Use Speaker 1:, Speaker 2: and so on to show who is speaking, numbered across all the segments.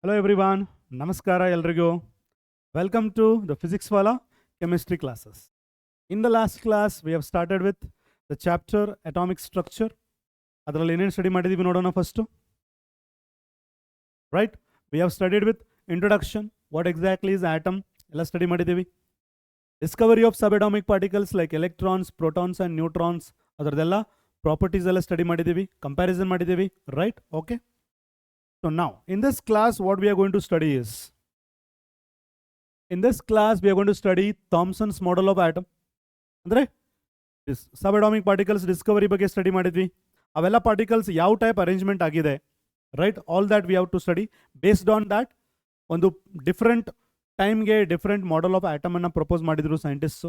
Speaker 1: Hello everyone, Namaskara ಎಲ್ರಿಗೂ. Welcome to the Physics Wala chemistry classes. In the last class, we have started with the chapter Atomic Structure. ಅದರಲ್ಲಿ ಏನೇನು study ಮಾಡಿದೀವಿ ನೋಡೋಣ first. Right, we have studied with introduction, what exactly is atom, ಎಲ್ಲ study ಮಾಡಿದೀವಿ. Discovery of subatomic particles like electrons, protons and neutrons, ಅದರದೆಲ್ಲ properties ಎಲ್ಲ study ಮಾಡಿದೀವಿ, comparison ಮಾಡಿದೀವಿ. Right, okay. So now, in this class, what we are going to study is, in this class, we are going to study Thomson's model of atom. Andre, this subatomic particles discovery ಬಗ್ಗೆ study ಮಾಡಿದ್ವಿ. ಅವೆಲ್ಲ particles ಯಾವ type arrangement ಆಗಿದೆ, right? All that we have to study. Based on that, ಒಂದು different timeಗೆ different model of atom ಅನ್ನ propose ಮಾಡಿದ್ರು scientists.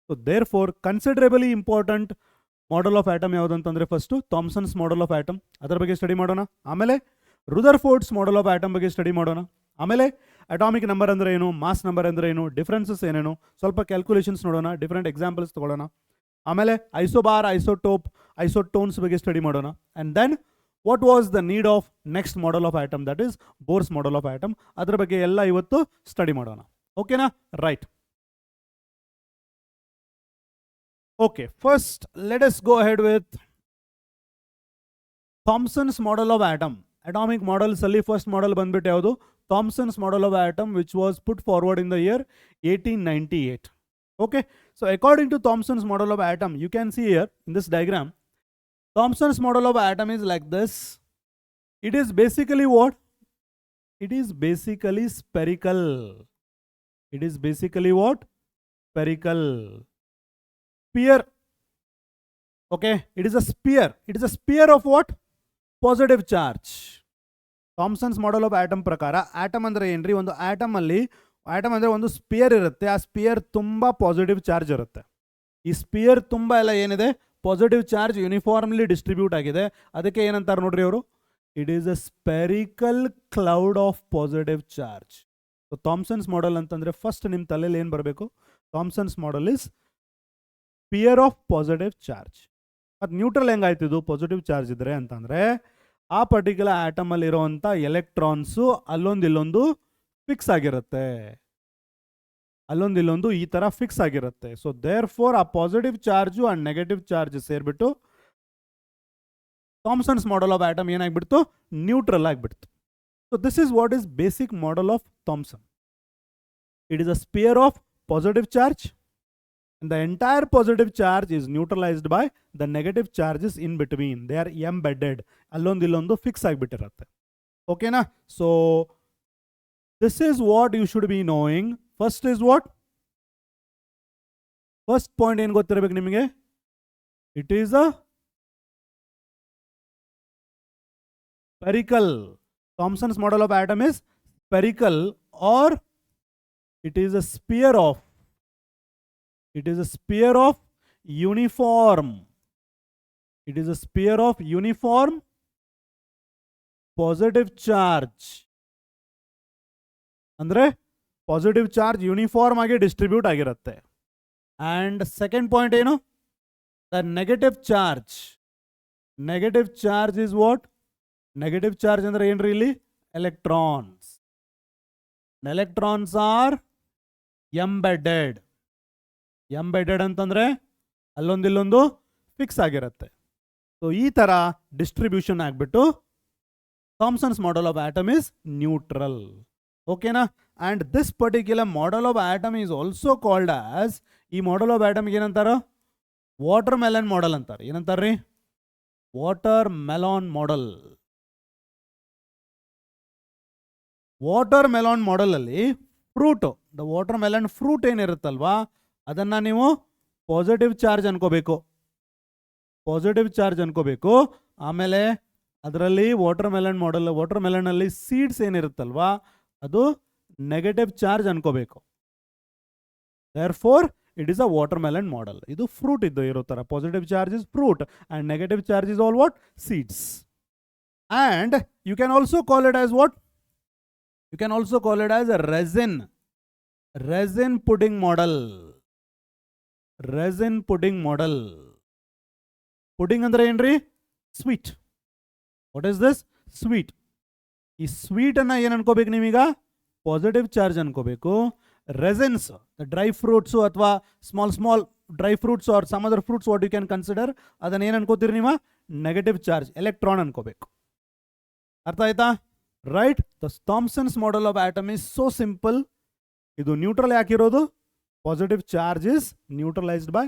Speaker 1: So therefore, considerably important model of atom ಯಾವುದು ಅಂತಂದ್ರೆ first Thomson's model of atom. ಅದರ ಬಗ್ಗೆ study ಮಾಡೋಣ. ಆಮೇಲೆ Rutherford's model of atom ಬಗ್ಗೆ ಸ್ಟಡಿ ಮಾಡೋಣ. ಆಮೇಲೆ ಅಟಾಮಿಕ್ ನಂಬರ್ ಅಂದ್ರೆ ಏನು, ಮಾಸ್ ನಂಬರ್ ಅಂದ್ರೆ ಏನು, ಡಿಫ್ರೆನ್ಸಸ್ ಏನೇನು, ಸ್ವಲ್ಪ ಕ್ಯಾಲ್ಕುಲೇಷನ್ಸ್ ನೋಡೋಣ, ಡಿಫ್ರೆಂಟ್ ಎಕ್ಸಾಂಪಲ್ಸ್ ತಗೊಳ್ಳೋಣ. ಆಮೇಲೆ ಐಸೋಬಾರ್, ಐಸೋಟೋಪ್, ಐಸೋಟೋನ್ಸ್ ಬಗ್ಗೆ ಸ್ಟಡಿ ಮಾಡೋಣ. And then what was the need of next model of atom, that is Bohr's model of atom. ಅದ್ರ ಬಗ್ಗೆ ಎಲ್ಲ ಇವತ್ತು ಸ್ಟಡಿ ಮಾಡೋಣ. ಓಕೆನಾ? Right. Okay, first let us go ahead with Thomson's model of atom. Atomic models ಅಲ್ಲಿ first model ಬಂದ್ಬಿಟ್ಟು ಯಾವುದು? Thomson's model of atom, which was put forward in the year 1898. Okay, so according to Thomson's model of atom, you can see here in this diagram, Thomson's model of atom is like this. It is basically what? It is basically spherical. It is basically what? Spherical. Sphere. Okay, it is a sphere. It is a sphere of what? Positive charge. Thomson's model of atom ಪ್ರಕಾರ atom ಅಂದ್ರೆ ಏನ್ರಿ? ಒಂದು atom ಅಲ್ಲಿ, atom ಅಂದ್ರೆ ಒಂದು spear ಇರುತ್ತೆ. ಆ spear ತುಂಬಾ ಪಾಸಿಟಿವ್ ಚಾರ್ಜ್ ಇರುತ್ತೆ. ಈ ಸ್ಪಿಯರ್ ತುಂಬಾ ಎಲ್ಲ ಏನಿದೆ, ಪಾಸಿಟಿವ್ ಚಾರ್ಜ್ ಯೂನಿಫಾರ್ಮ್ಲಿ ಡಿಸ್ಟ್ರಿಬ್ಯೂಟ್ ಆಗಿದೆ. ಅದಕ್ಕೆ ಏನಂತಾರೆ ನೋಡ್ರಿ ಅವರು? It is a spherical cloud of positive charge. So Thomson's model ಅಂತಂದ್ರೆ ಫಸ್ಟ್ ನಿಮ್ಮ ತಲೆಯಲ್ಲಿ ಏನು ಬರಬೇಕು? Thomson's model is sphere of positive charge. ಮತ್ತು ನ್ಯೂಟ್ರಲ್ ಹೆಂಗಾಯ್ತಿದ್ದು ಪಾಸಿಟಿವ್ ಚಾರ್ಜ್ ಇದ್ರೆ ಅಂತಂದರೆ, ಆ ಪರ್ಟಿಕ್ಯುಲರ್ ಆಟಮ್ ಅಲ್ಲಿ ಇರೋವಂಥ ಎಲೆಕ್ಟ್ರಾನ್ಸು ಅಲ್ಲೊಂದಿಲ್ಲೊಂದು ಫಿಕ್ಸ್ ಆಗಿರುತ್ತೆ, ಅಲ್ಲೊಂದಿಲ್ಲೊಂದು ಈ ಥರ ಫಿಕ್ಸ್ ಆಗಿರುತ್ತೆ. ಸೊ ದೇರ್ ಫೋರ್ ಆ positive charge and negative charge ಸೇರಿಬಿಟ್ಟು ಥಾಮ್ಸನ್ಸ್ ಮಾಡೆಲ್ ಆಫ್ ಆಟಮ್ ಏನಾಗ್ಬಿಡ್ತು? ನ್ಯೂಟ್ರಲ್ ಆಗಿಬಿಡ್ತು. So this is what is basic model of Thomson. It is a sphere of positive charge. And the entire positive charge is neutralized by the negative charges in between. They are embedded. Allondillondu fix agibittirutte. Okay na? So this is what you should be knowing. First is what? First point ಏನು ಗೊತ್ತಿರಬೇಕು ನಿಮಗೆ? It is a spherical. Thomson's model of atom is spherical, or it is a sphere of, it is a sphere of uniform. It is a sphere of uniform positive charge. ಅಂದ್ರೆ positive charge uniform ಆಗಿ distribute ಆಗಿರುತ್ತೆ. And second point ಏನು? The negative charge. Negative charge is what? Negative charge ಅಂದ್ರೆ ಏನ್ರಿ ಇಲ್ಲಿ? Electrons. Electrons are embedded. Embedded ಅಂತಂದ್ರೆ ಅಲ್ಲೊಂದಿಲ್ಲೊಂದು fix ಆಗಿರುತ್ತೆ. ಸೊ ಈ ತರ ಡಿಸ್ಟ್ರಿಬ್ಯೂಷನ್ ಆಗ್ಬಿಟ್ಟು Thomson's model of atom is neutral. ಓಕೆನಾ? And this particular model of atom is also called as, ಈ ಮಾಡೆಲ್ ಆಫ್ ಆಟಮ್ ಏನಂತಾರ? ವಾಟರ್ ಮೆಲನ್ ಮಾಡೆಲ್ ಅಂತಾರೆ. ಏನಂತಾರ್ರಿ? Watermelon model. Water Mellon model ಅಲ್ಲಿ fruit, the watermelon fruit ಏನಿರುತ್ತಲ್ವಾ, ಅದನ್ನು ನೀವು positive charge ಅನ್ಕೋಬೇಕು. ಪಾಸಿಟಿವ್ ಚಾರ್ಜ್ ಅನ್ಕೋಬೇಕು. ಆಮೇಲೆ ಅದರಲ್ಲಿ ವಾಟರ್ ಮೆಲನ್ ಮಾಡೆಲ್, ವಾಟರ್ ಮೆಲನಲ್ಲಿ ಸೀಡ್ಸ್ ಏನಿರುತ್ತಲ್ವಾ, ಅದು ನೆಗೆಟಿವ್ ಚಾರ್ಜ್ ಅನ್ಕೋಬೇಕು. Therefore it is a watermelon model. ಇದು ಫ್ರೂಟ್ ಇದ್ದು ಇರೋ ಥರ. Positive charge is fruit and negative charge is all what? Seeds. And you can also call it as what? You can also call it as a resin. Raisin pudding model. Raisin pudding model. Pudding ಅಂದ್ರೆ ಏನ್ರಿ? Sweet. What is this? Sweet. ಈ sweet ಅನ್ನ ಏನು ಅನ್ಕೋಬೇಕು ನೀವೀಗ positive charge ಅನ್ಕೋಬೇಕು. Raisins dry fruits ಅಥವಾ small dry fruits are some other fruits what you can consider, ಅದನ್ನ ಏನು ಅನ್ಕೋತೀರಿ ನೀವು ನೆಗೆಟಿವ್ ಚಾರ್ಜ್ ಎಲೆಕ್ಟ್ರಾನ್ ಅನ್ಕೋಬೇಕು. ಅರ್ಥ ಆಯ್ತಾ? Right. The Thomson's model of atom is so simple. ಇದು ನ್ಯೂಟ್ರಲ್ ಯಾಕಿರೋದು? Positive charge is neutralised by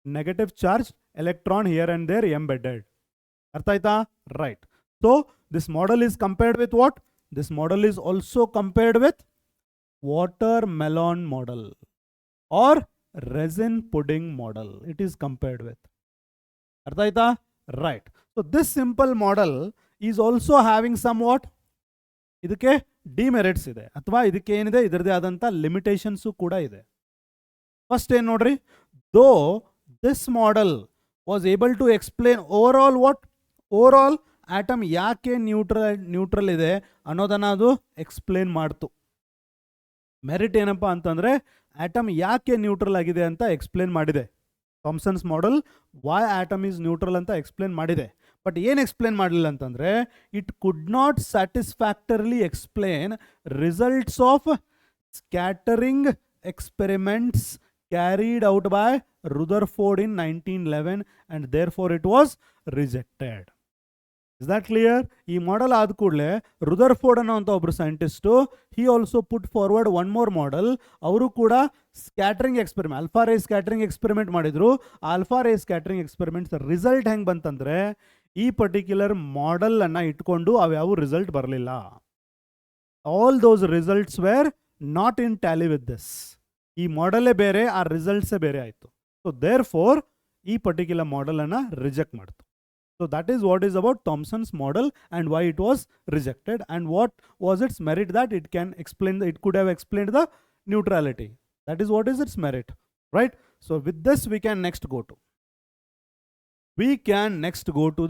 Speaker 1: negative charge electron here and there embedded. ಅರ್ಥ ಆಯ್ತಾ? Right. So this model is compared with what? This model is also compared with watermelon model or resin pudding model. It is compared with. Arthaita? Right. So this simple model is also having somewhat idakke demerits ide athwa idakke enide idrade adanta limitations kuda ide. First ಏನು ನೋಡ್ರಿ, though this model was able to explain overall what? Overall atom ಯಾಕೆ neutral ಇದೆ ಅನ್ನೋದನ್ನ ಅದು explain ಮಾಡ್ತು. Merit ಏನಪ್ಪ ಅಂತಂದರೆ atom ಯಾಕೆ ನ್ಯೂಟ್ರಲ್ ಆಗಿದೆ ಅಂತ ಎಕ್ಸ್ಪ್ಲೇನ್ ಮಾಡಿದೆ. Thomson's model why atom is neutral ಅಂತ ಎಕ್ಸ್ಪ್ಲೇನ್ ಮಾಡಿದೆ. ಬಟ್ ಏನು ಎಕ್ಸ್ಪ್ಲೇನ್ ಮಾಡಲಿಲ್ಲ ಅಂತಂದರೆ it could not satisfactorily explain results of scattering experiments carried out by Rutherford in 1911 and therefore it was rejected. Is that clear? ಈ model ಆದ ಕೂಡಲೇ Rutherford ಅನ್ನೋಂಥ ಒಬ್ಬರು scientist he also put forward one more model. ಅವರು ಕೂಡ scattering experiment alpha ರೇ scattering experiment ಮಾಡಿದ್ರು. Alpha ರೇ ಸ್ಕ್ಯಾಟ್ರಿಂಗ್ ಎಕ್ಸ್ಪೆರಿಮೆಂಟ್ಸ್ ರಿಸಲ್ಟ್ ಹೆಂಗೆ ಬಂತಂದರೆ ಈ ಪರ್ಟಿಕ್ಯುಲರ್ ಮಾಡೆಲ್ ಅನ್ನು ಇಟ್ಕೊಂಡು ಅವ್ಯಾವ ರಿಸಲ್ಟ್ ಬರಲಿಲ್ಲ. All those results wear not in Tally with this. ಈ ಮಾಡೆಲೇ ಬೇರೆ, ಆ ರಿಸಲ್ಟ್ಸೇ ಬೇರೆ ಆಯಿತು. ಸೊ ದೇರ್ ಫೋರ್ ಈ ಪರ್ಟಿಕ್ಯುಲರ್ ಮಾಡೆಲನ್ನು ರಿಜೆಕ್ಟ್ ಮಾಡ್ತು. So that is what is about Thomson's model and why it was rejected and what was its merit that it can explain, it could have explained the neutrality. That is what is its merit, right? So with this we can next go to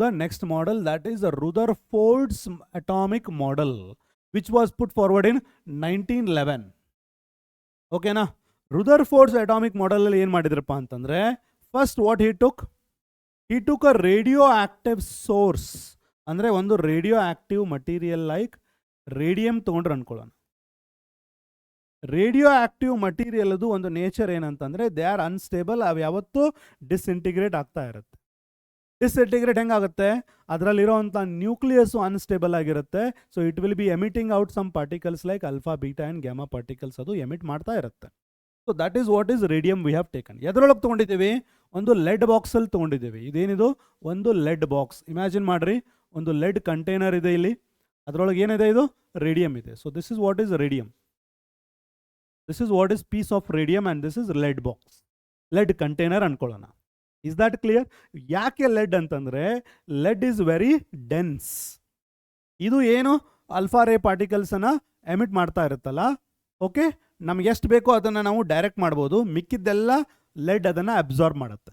Speaker 1: the next model, that is the Rutherford's atomic model which was put forward in 1911. Okay na? Rutherford's atomic model alli ಏನು ಮಾಡಿದ್ರಪ್ಪ ಅಂತಂದ್ರೆ first what he took a radioactive source. ಅಂದರೆ ಒಂದು radio active material like radium ತೊಗೊಂಡ್ರೆ ಅನ್ಕೊಳ್ಳೋಣ. Radio active material ಅದು ಒಂದು nature ಏನಂತಂದರೆ they are unstable. ಅವು ಯಾವತ್ತೂ ಡಿಸ್ಇಂಟಿಗ್ರೇಟ್ ಆಗ್ತಾ ಇರುತ್ತೆ. ಡಿಸ್ಇಂಟಿಗ್ರೇಟ್ ಹೆಂಗಾಗುತ್ತೆ? ಅದರಲ್ಲಿರೋವಂಥ ನ್ಯೂಕ್ಲಿಯಸ್ಸು ಅನ್ಸ್ಟೇಬಲ್ ಆಗಿರುತ್ತೆ. So it will be emitting out some particles like alpha beta and gamma particles ಅದು ಎಮಿಟ್ ಮಾಡ್ತಾ ಇರುತ್ತೆ. So that is what is radium we have taken. ಎದರೊಳಗೆ ತೊಗೊಂಡಿದ್ದೀವಿ? ಒಂದು ಲೆಡ್ ಬಾಕ್ಸಲ್ಲಿ ತೊಗೊಂಡಿದ್ದೀವಿ. ಇದೇನಿದು? ಒಂದು ಲೆಡ್ ಬಾಕ್ಸ್. ಇಮ್ಯಾಜಿನ್ ಮಾಡಿರಿ, ಒಂದು ಲೆಡ್ ಕಂಟೈನರ್ ಇದೆ ಇಲ್ಲಿ, ಅದರೊಳಗೆ ಏನಿದೆ? ಇದು ರೇಡಿಯಂ ಇದೆ. So this is what is radium. This is what is piece of radium and this is lead box, lead container ಅನ್ಕೊಳ್ಳೋಣ. Is that clear? ಯಾಕೆ ಲೆಡ್ ಅಂತಂದರೆ ಲೆಡ್ ಈಸ್ ವೆರಿ ಡೆನ್ಸ್. ಇದು ಏನು ಅಲ್ಫಾ ರೇ ಪಾರ್ಟಿಕಲ್ಸನ್ನು ಎಮಿಟ್ ಮಾಡ್ತಾ ಇರುತ್ತಲ್ಲ, okay, ನಮ್ಗೆ ಎಷ್ಟು ಬೇಕೋ ಅದನ್ನು ನಾವು ಡೈರೆಕ್ಟ್ ಮಾಡ್ಬೋದು. ಮಿಕ್ಕಿದ್ದೆಲ್ಲ ಲೆಡ್ ಅದನ್ನು ಅಬ್ಸಾರ್ಬ್ ಮಾಡುತ್ತೆ.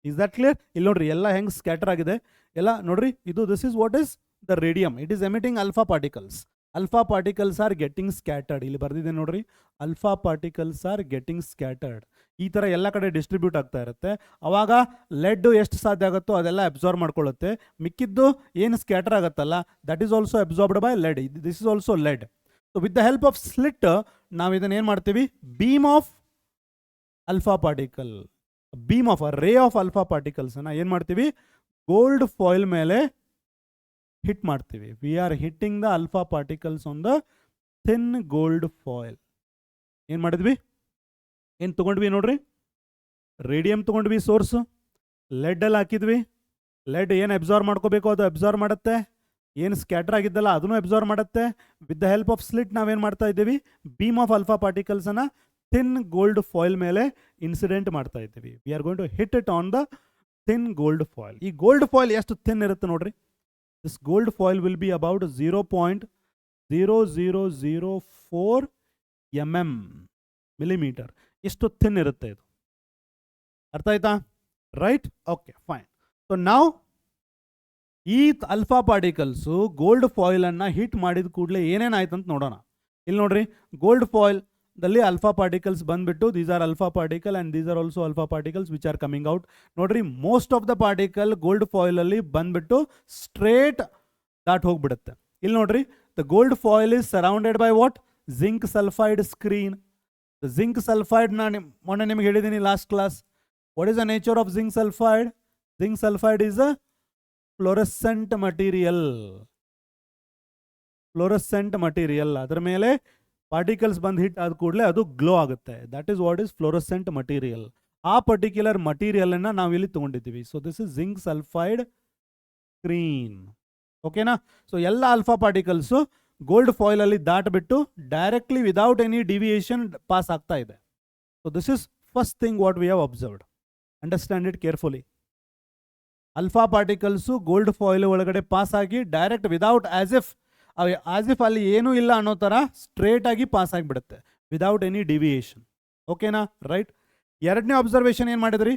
Speaker 1: Is that clear? ಇಲ್ಲಿ ನೋಡ್ರಿ ಎಲ್ಲ ಹೆಂಗೆ ಸ್ಕ್ಯಾಟರ್ ಆಗಿದೆ ಎಲ್ಲ ನೋಡ್ರಿ. ಇದು this is what is the radium. It is emitting alpha particles. Alpha particles are getting scattered. ಇಲ್ಲಿ ಬರ್ದಿದೆ ನೋಡ್ರಿ, alpha particles are getting scattered. ಈ ಥರ ಎಲ್ಲ ಕಡೆ ಡಿಸ್ಟ್ರಿಬ್ಯೂಟ್ ಆಗ್ತಾ ಇರುತ್ತೆ. ಅವಾಗ ಲೆಡ್ ಎಷ್ಟು ಸಾಧ್ಯ ಆಗುತ್ತೋ ಅದೆಲ್ಲ ಅಬ್ಸಾರ್ಬ್ ಮಾಡ್ಕೊಳ್ಳುತ್ತೆ. ಮಿಕ್ಕಿದ್ದು ಏನು ಸ್ಕ್ಯಾಟರ್ ಆಗುತ್ತಲ್ಲ that is also absorbed by lead. This is also lead. So with the help of slit ನಾವು ಇದನ್ನು ಏನು ಮಾಡ್ತೀವಿ? Beam of alpha particle, beam of ray of alpha ಪಾರ್ಟಿಕಲ್ಸನ್ನು ಏನು ಮಾಡ್ತೀವಿ? ಗೋಲ್ಡ್ ಫಾಯಿಲ್ ಮೇಲೆ ಹಿಟ್ ಮಾಡ್ತೀವಿ. We are hitting the alpha particles on the thin gold foil. ಏನು ಮಾಡಿದ್ವಿ? ಏನು ತೊಗೊಂಡ್ವಿ ನೋಡ್ರಿ? ರೇಡಿಯಂ ತೊಗೊಂಡ್ವಿ ಸೋರ್ಸು, ಲೆಡ್ಡಲ್ಲಿ ಹಾಕಿದ್ವಿ. ಲೆಡ್ ಏನು ಅಬ್ಸಾರ್ಬ್ ಮಾಡ್ಕೋಬೇಕು ಅದು ಅಬ್ಸಾರ್ಬ್ ಮಾಡುತ್ತೆ. ಏನು ಸ್ಕ್ಯಾಟರ್ ಆಗಿದ್ದಲ್ಲ ಅದನ್ನು ಅಬ್ಸಾರ್ಬ್ ಮಾಡುತ್ತೆ. With the help of slit ನಾವೇನು ಮಾಡ್ತಾ ಇದ್ದೀವಿ? ಬೀಮ್ ಆಫ್ ಅಲ್ಫಾ ಪಾರ್ಟಿಕಲ್ಸನ್ನು ಥಿನ್ ಗೋಲ್ಡ್ ಫಾಯಿಲ್ ಮೇಲೆ ಇನ್ಸಿಡೆಂಟ್ ಮಾಡ್ತಾ ಇದ್ದೀವಿ. We are going to hit it on the thin gold foil. ಈ ಗೋಲ್ಡ್ ಫಾಯಿಲ್ ಎಷ್ಟು ಥಿನ್ ಇರುತ್ತೆ ನೋಡ್ರಿ? This gold foil will be about 0.0004 mm millimetre. ಇಷ್ಟು ಥಿನ್ ಇರುತ್ತೆ ಇದು. ಅರ್ಥ ಆಯ್ತಾ? Right, okay, fine. ಸೊ ನಾವು ಈ ಅಲ್ಫಾ ಪಾರ್ಟಿಕಲ್ಸು ಗೋಲ್ಡ್ ಫಾಯಿಲನ್ನು ಹಿಟ್ ಮಾಡಿದ ಕೂಡಲೇ ಏನೇನಾಯ್ತು ಅಂತ ನೋಡೋಣ. ಇಲ್ಲಿ ನೋಡ್ರಿ, ಗೋಲ್ಡ್ ಫಾಯಿಲ್ ದಲ್ಲಿ ಅಲ್ಫಾ ಪಾರ್ಟಿಕಲ್ಸ್ ಬಂದ್ಬಿಟ್ಟು these are alpha particle and these are also alpha particles which are coming out. ನೋಡ್ರಿ, most of the particle gold ಫಾಯಿಲಲ್ಲಿ ಬಂದ್ಬಿಟ್ಟು ಸ್ಟ್ರೇಟ್ ದಾಟ್ ಹೋಗ್ಬಿಡುತ್ತೆ. ಇಲ್ಲಿ ನೋಡ್ರಿ, the gold foil is surrounded by what? Zinc sulfide screen. The zinc sulfide ಮೊನ್ನೆ ನಿಮಗೆ ಹೇಳಿದ್ದೀನಿ last class. What is the nature of zinc sulfide? Zinc sulfide is a fluorescent material. Fluorescent material. ಅದರ ಮೇಲೆ particles ಬಂದು hit ಆದ ಕೂಡಲೇ ಅದು glow ಆಗುತ್ತೆ. That is what is fluorescent material. ಆ ಪರ್ಟಿಕ್ಯುಲರ್ ಮಟೀರಿಯಲ್ ಅನ್ನ ನಾವು ಇಲ್ಲಿ ತಗೊಂಡಿದ್ದೀವಿ. So this is zinc sulphide screen. ಓಕೆನಾ? ಸೊ ಎಲ್ಲ ಆಲ್ಫಾ ಪಾರ್ಟಿಕಲ್ಸು ಗೋಲ್ಡ್ ಫಾಯಿಲ್ ಅಲ್ಲಿ ದಾಟಬಿಟ್ಟು directly without any deviation pass ಆಗ್ತಾ ಇದೆ. So this is first thing what we have observed. Understand it carefully. Alpha particles gold foil ಒಳಗಡೆ pass ಆಗಿ direct without as if ಅಲ್ಲಿ ಏನೂ ಇಲ್ಲ ಅನ್ನೋ ಥರ ಸ್ಟ್ರೇಟ್ ಆಗಿ ಪಾಸ್ ಆಗಿಬಿಡುತ್ತೆ ವಿದೌಟ್ ಎನಿ ಡಿವಿಯೇಷನ್. ಓಕೆನಾ? ರೈಟ್. ಎರಡನೇ ಅಬ್ಸರ್ವೇಷನ್ ಏನು ಮಾಡಿದ್ರಿ?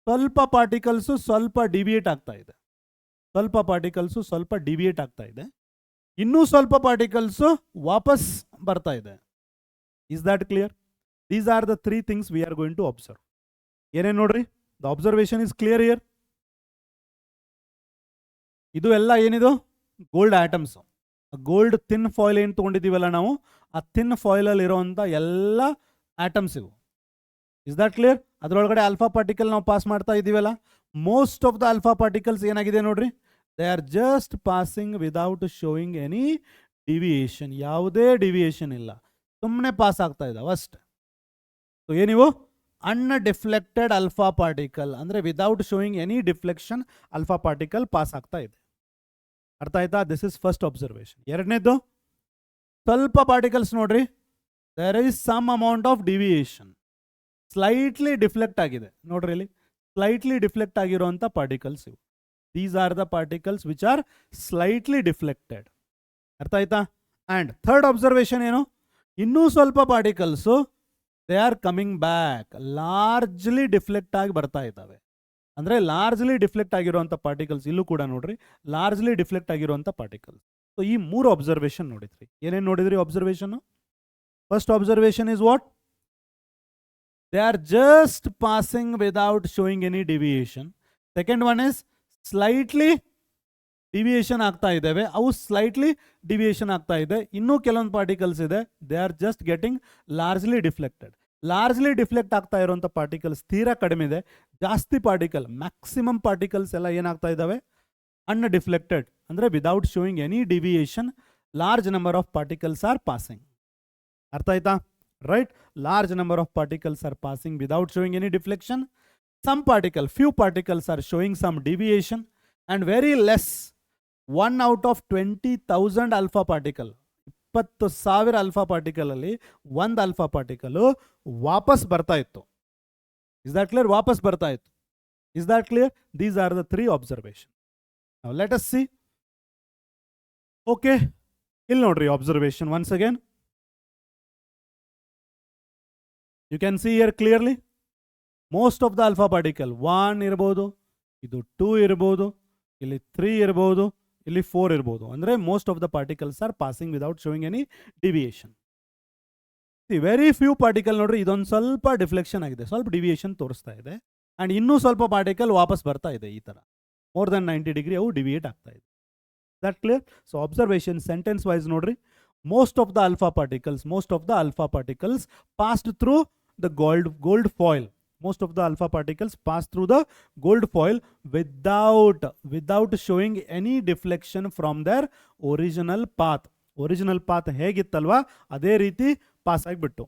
Speaker 1: ಸ್ವಲ್ಪ ಪಾರ್ಟಿಕಲ್ಸು ಸ್ವಲ್ಪ ಡಿವಿಯೇಟ್ ಆಗ್ತಾ ಇದೆ. ಸ್ವಲ್ಪ ಪಾರ್ಟಿಕಲ್ಸು ಸ್ವಲ್ಪ ಡಿವಿಯೇಟ್ ಆಗ್ತಾ ಇದೆ. ಇನ್ನೂ ಸ್ವಲ್ಪ ಪಾರ್ಟಿಕಲ್ಸು ವಾಪಸ್ ಬರ್ತಾ ಇದೆ. Is that clear? These are the 3 things we are going to observe. ಏನೇನು ನೋಡ್ರಿ? The observation is clear here. ಇದು ಎಲ್ಲ ಏನಿದು? Gold atoms. Gold thin foil ಏನು ತೊಗೊಂಡಿದ್ದೀವಲ್ಲ ನಾವು, ಆ ಥಿನ್ ಫಾಯಿಲಲ್ಲಿ ಇರೋವಂಥ ಎಲ್ಲ ಆಟಮ್ಸ್ ಇವು. Is that clear? ಅದರೊಳಗಡೆ ಆಲ್ಫಾ ಪಾರ್ಟಿಕಲ್ ನಾವು ಪಾಸ್ ಮಾಡ್ತಾ ಇದ್ದೀವಲ್ಲ, most of the alpha particles ಏನಾಗಿದೆ ನೋಡ್ರಿ, they are just passing without showing any deviation. ಯಾವುದೇ ಡಿವಿಯೇಷನ್ ಇಲ್ಲ, ಸುಮ್ಮನೆ ಪಾಸ್ ಆಗ್ತಾ ಇದ್ದಾವೆ ಅಷ್ಟೆ. ಸೊ ಏನಿವು? ಅನ್ಡಿಫ್ಲೆಕ್ಟೆಡ್ ಆಲ್ಫಾ ಪಾರ್ಟಿಕಲ್, ಅಂದರೆ without showing any deflection alpha particle pass ಆಗ್ತಾ ಇದೆ. ಅರ್ಥ ಆಯ್ತಾ? This is first observation. ಎರಡನೇದು, ಸ್ವಲ್ಪ ಪಾರ್ಟಿಕಲ್ಸ್ ನೋಡ್ರಿ, there is some amount of deviation, slightly deflect ಆಗಿದೆ ನೋಡ್ರಿ. ಇಲ್ಲಿ ಸ್ಲೈಟ್ಲಿ ಡಿಫ್ಲೆಕ್ಟ್ ಆಗಿರುವಂಥ ಪಾರ್ಟಿಕಲ್ಸ್ ಇವು. These are the particles which R slightly deflected. ಅರ್ಥ ಆಯ್ತಾ? ಆ್ಯಂಡ್ ಥರ್ಡ್ ಅಬ್ಸರ್ವೇಷನ್ ಏನು? ಇನ್ನೂ ಸ್ವಲ್ಪ particles they are coming back, largely deflect ಆಗಿ ಬರ್ತಾ ಇದ್ದಾವೆ. ಅಂದರೆ ಲಾರ್ಜ್ಲಿ ಡಿಫ್ಲೆಕ್ಟ್ ಆಗಿರುವಂಥ ಪಾರ್ಟಿಕಲ್ಸ್ ಇಲ್ಲೂ ಕೂಡ ನೋಡ್ರಿ, ಲಾರ್ಜ್ಲಿ ಡಿಫ್ಲೆಕ್ಟ್ ಆಗಿರುವಂಥ ಪಾರ್ಟಿಕಲ್ಸ್. ಸೊ ಈ 3 ಅಬ್ಸರ್ವೇಷನ್ ನೋಡಿದ್ರಿ. ಏನೇನು ನೋಡಿದ್ರಿ observation? First observation is what? They are just passing without showing any deviation. Second one is slightly deviation ಆಗ್ತಾ ಇದ್ದಾವೆ, ಅವು ಸ್ಲೈಟ್ಲಿ ಡಿವಿಯೇಷನ್ ಆಗ್ತಾ ಇದೆ. ಇನ್ನೂ ಕೆಲವೊಂದು ಪಾರ್ಟಿಕಲ್ಸ್ ಇದೆ, they are just getting largely deflected. Largely deflect ಆಗ್ತಾ ಇರುವಂಥ ಪಾರ್ಟಿಕಲ್ಸ್ ತೀರಾ ಕಡಿಮೆ ಇದೆ. ಜಾಸ್ತಿ ಪಾರ್ಟಿಕಲ್, ಮ್ಯಾಕ್ಸಿಮಮ್ ಪಾರ್ಟಿಕಲ್ಸ್ ಎಲ್ಲ ಏನಾಗ್ತಾ ಇದ್ದಾವೆ? ಅನ್ಡಿಫ್ಲೆಕ್ಟೆಡ್, ಅಂದರೆ without showing any deviation large number of particles are passing. ಅರ್ಥ ಆಯ್ತಾ? Right. Large number of particles are passing without showing any deflection. Some particle, few particles are showing some deviation and very less. 1 out of 20,000 alpha particle, 20,000 alpha particle ಅಲ್ಲಿ 1 alpha particle ವಾಪಸ್ ಬರ್ತಾ ಇತ್ತು. Is that clear? ವಾಪಸ್ ಬರ್ತಾ ಇತ್ತು. Is that clear? These are the 3 observation. Now let us see. Okay, ಇಲ್ಲಿ ನೋಡ್ರಿ observation once again. You can see here clearly most of the alpha particle 1 ಇರ್ಬೋದು, ಇದು 2 ಇರ್ಬೋದು, ಇಲ್ಲಿ 3 ಇರ್ಬೋದು, ಇಲ್ಲಿ 4 ಇರ್ಬೋದು. ಅಂದರೆ most of the particles are passing without showing any deviation. Very few particle ನೋಡ್ರಿ, ಇದೊಂದು ಸ್ವಲ್ಪ ಡಿಫ್ಲೆಕ್ಷನ್ ಆಗಿದೆ, ಸ್ವಲ್ಪ ಡಿವಿಯೇಷನ್ ತೋರಿಸ್ತಾ ಇದೆ. ಆ್ಯಂಡ್ ಇನ್ನೂ ಸ್ವಲ್ಪ ಪಾರ್ಟಿಕಲ್ ವಾಪಸ್ ಬರ್ತಾ ಇದೆ. ಈ ಥರ ಮೋರ್ ದೆನ್ 90 ಡಿಗ್ರಿ ಅವು ಡಿವಿಯೇಟ್ ಆಗ್ತಾ ಇದೆ. That clear? So observation sentence wise ನೋಡ್ರಿ, most of the alpha particles passed through the gold foil. Most of the alpha particles pass through the gold foil without showing any deflection from their original path. Original path ಹೇಗಿತ್ತಲ್ವಾ ಅದೇ ರೀತಿ pass ಆಗಿಬಿಟ್ಟು.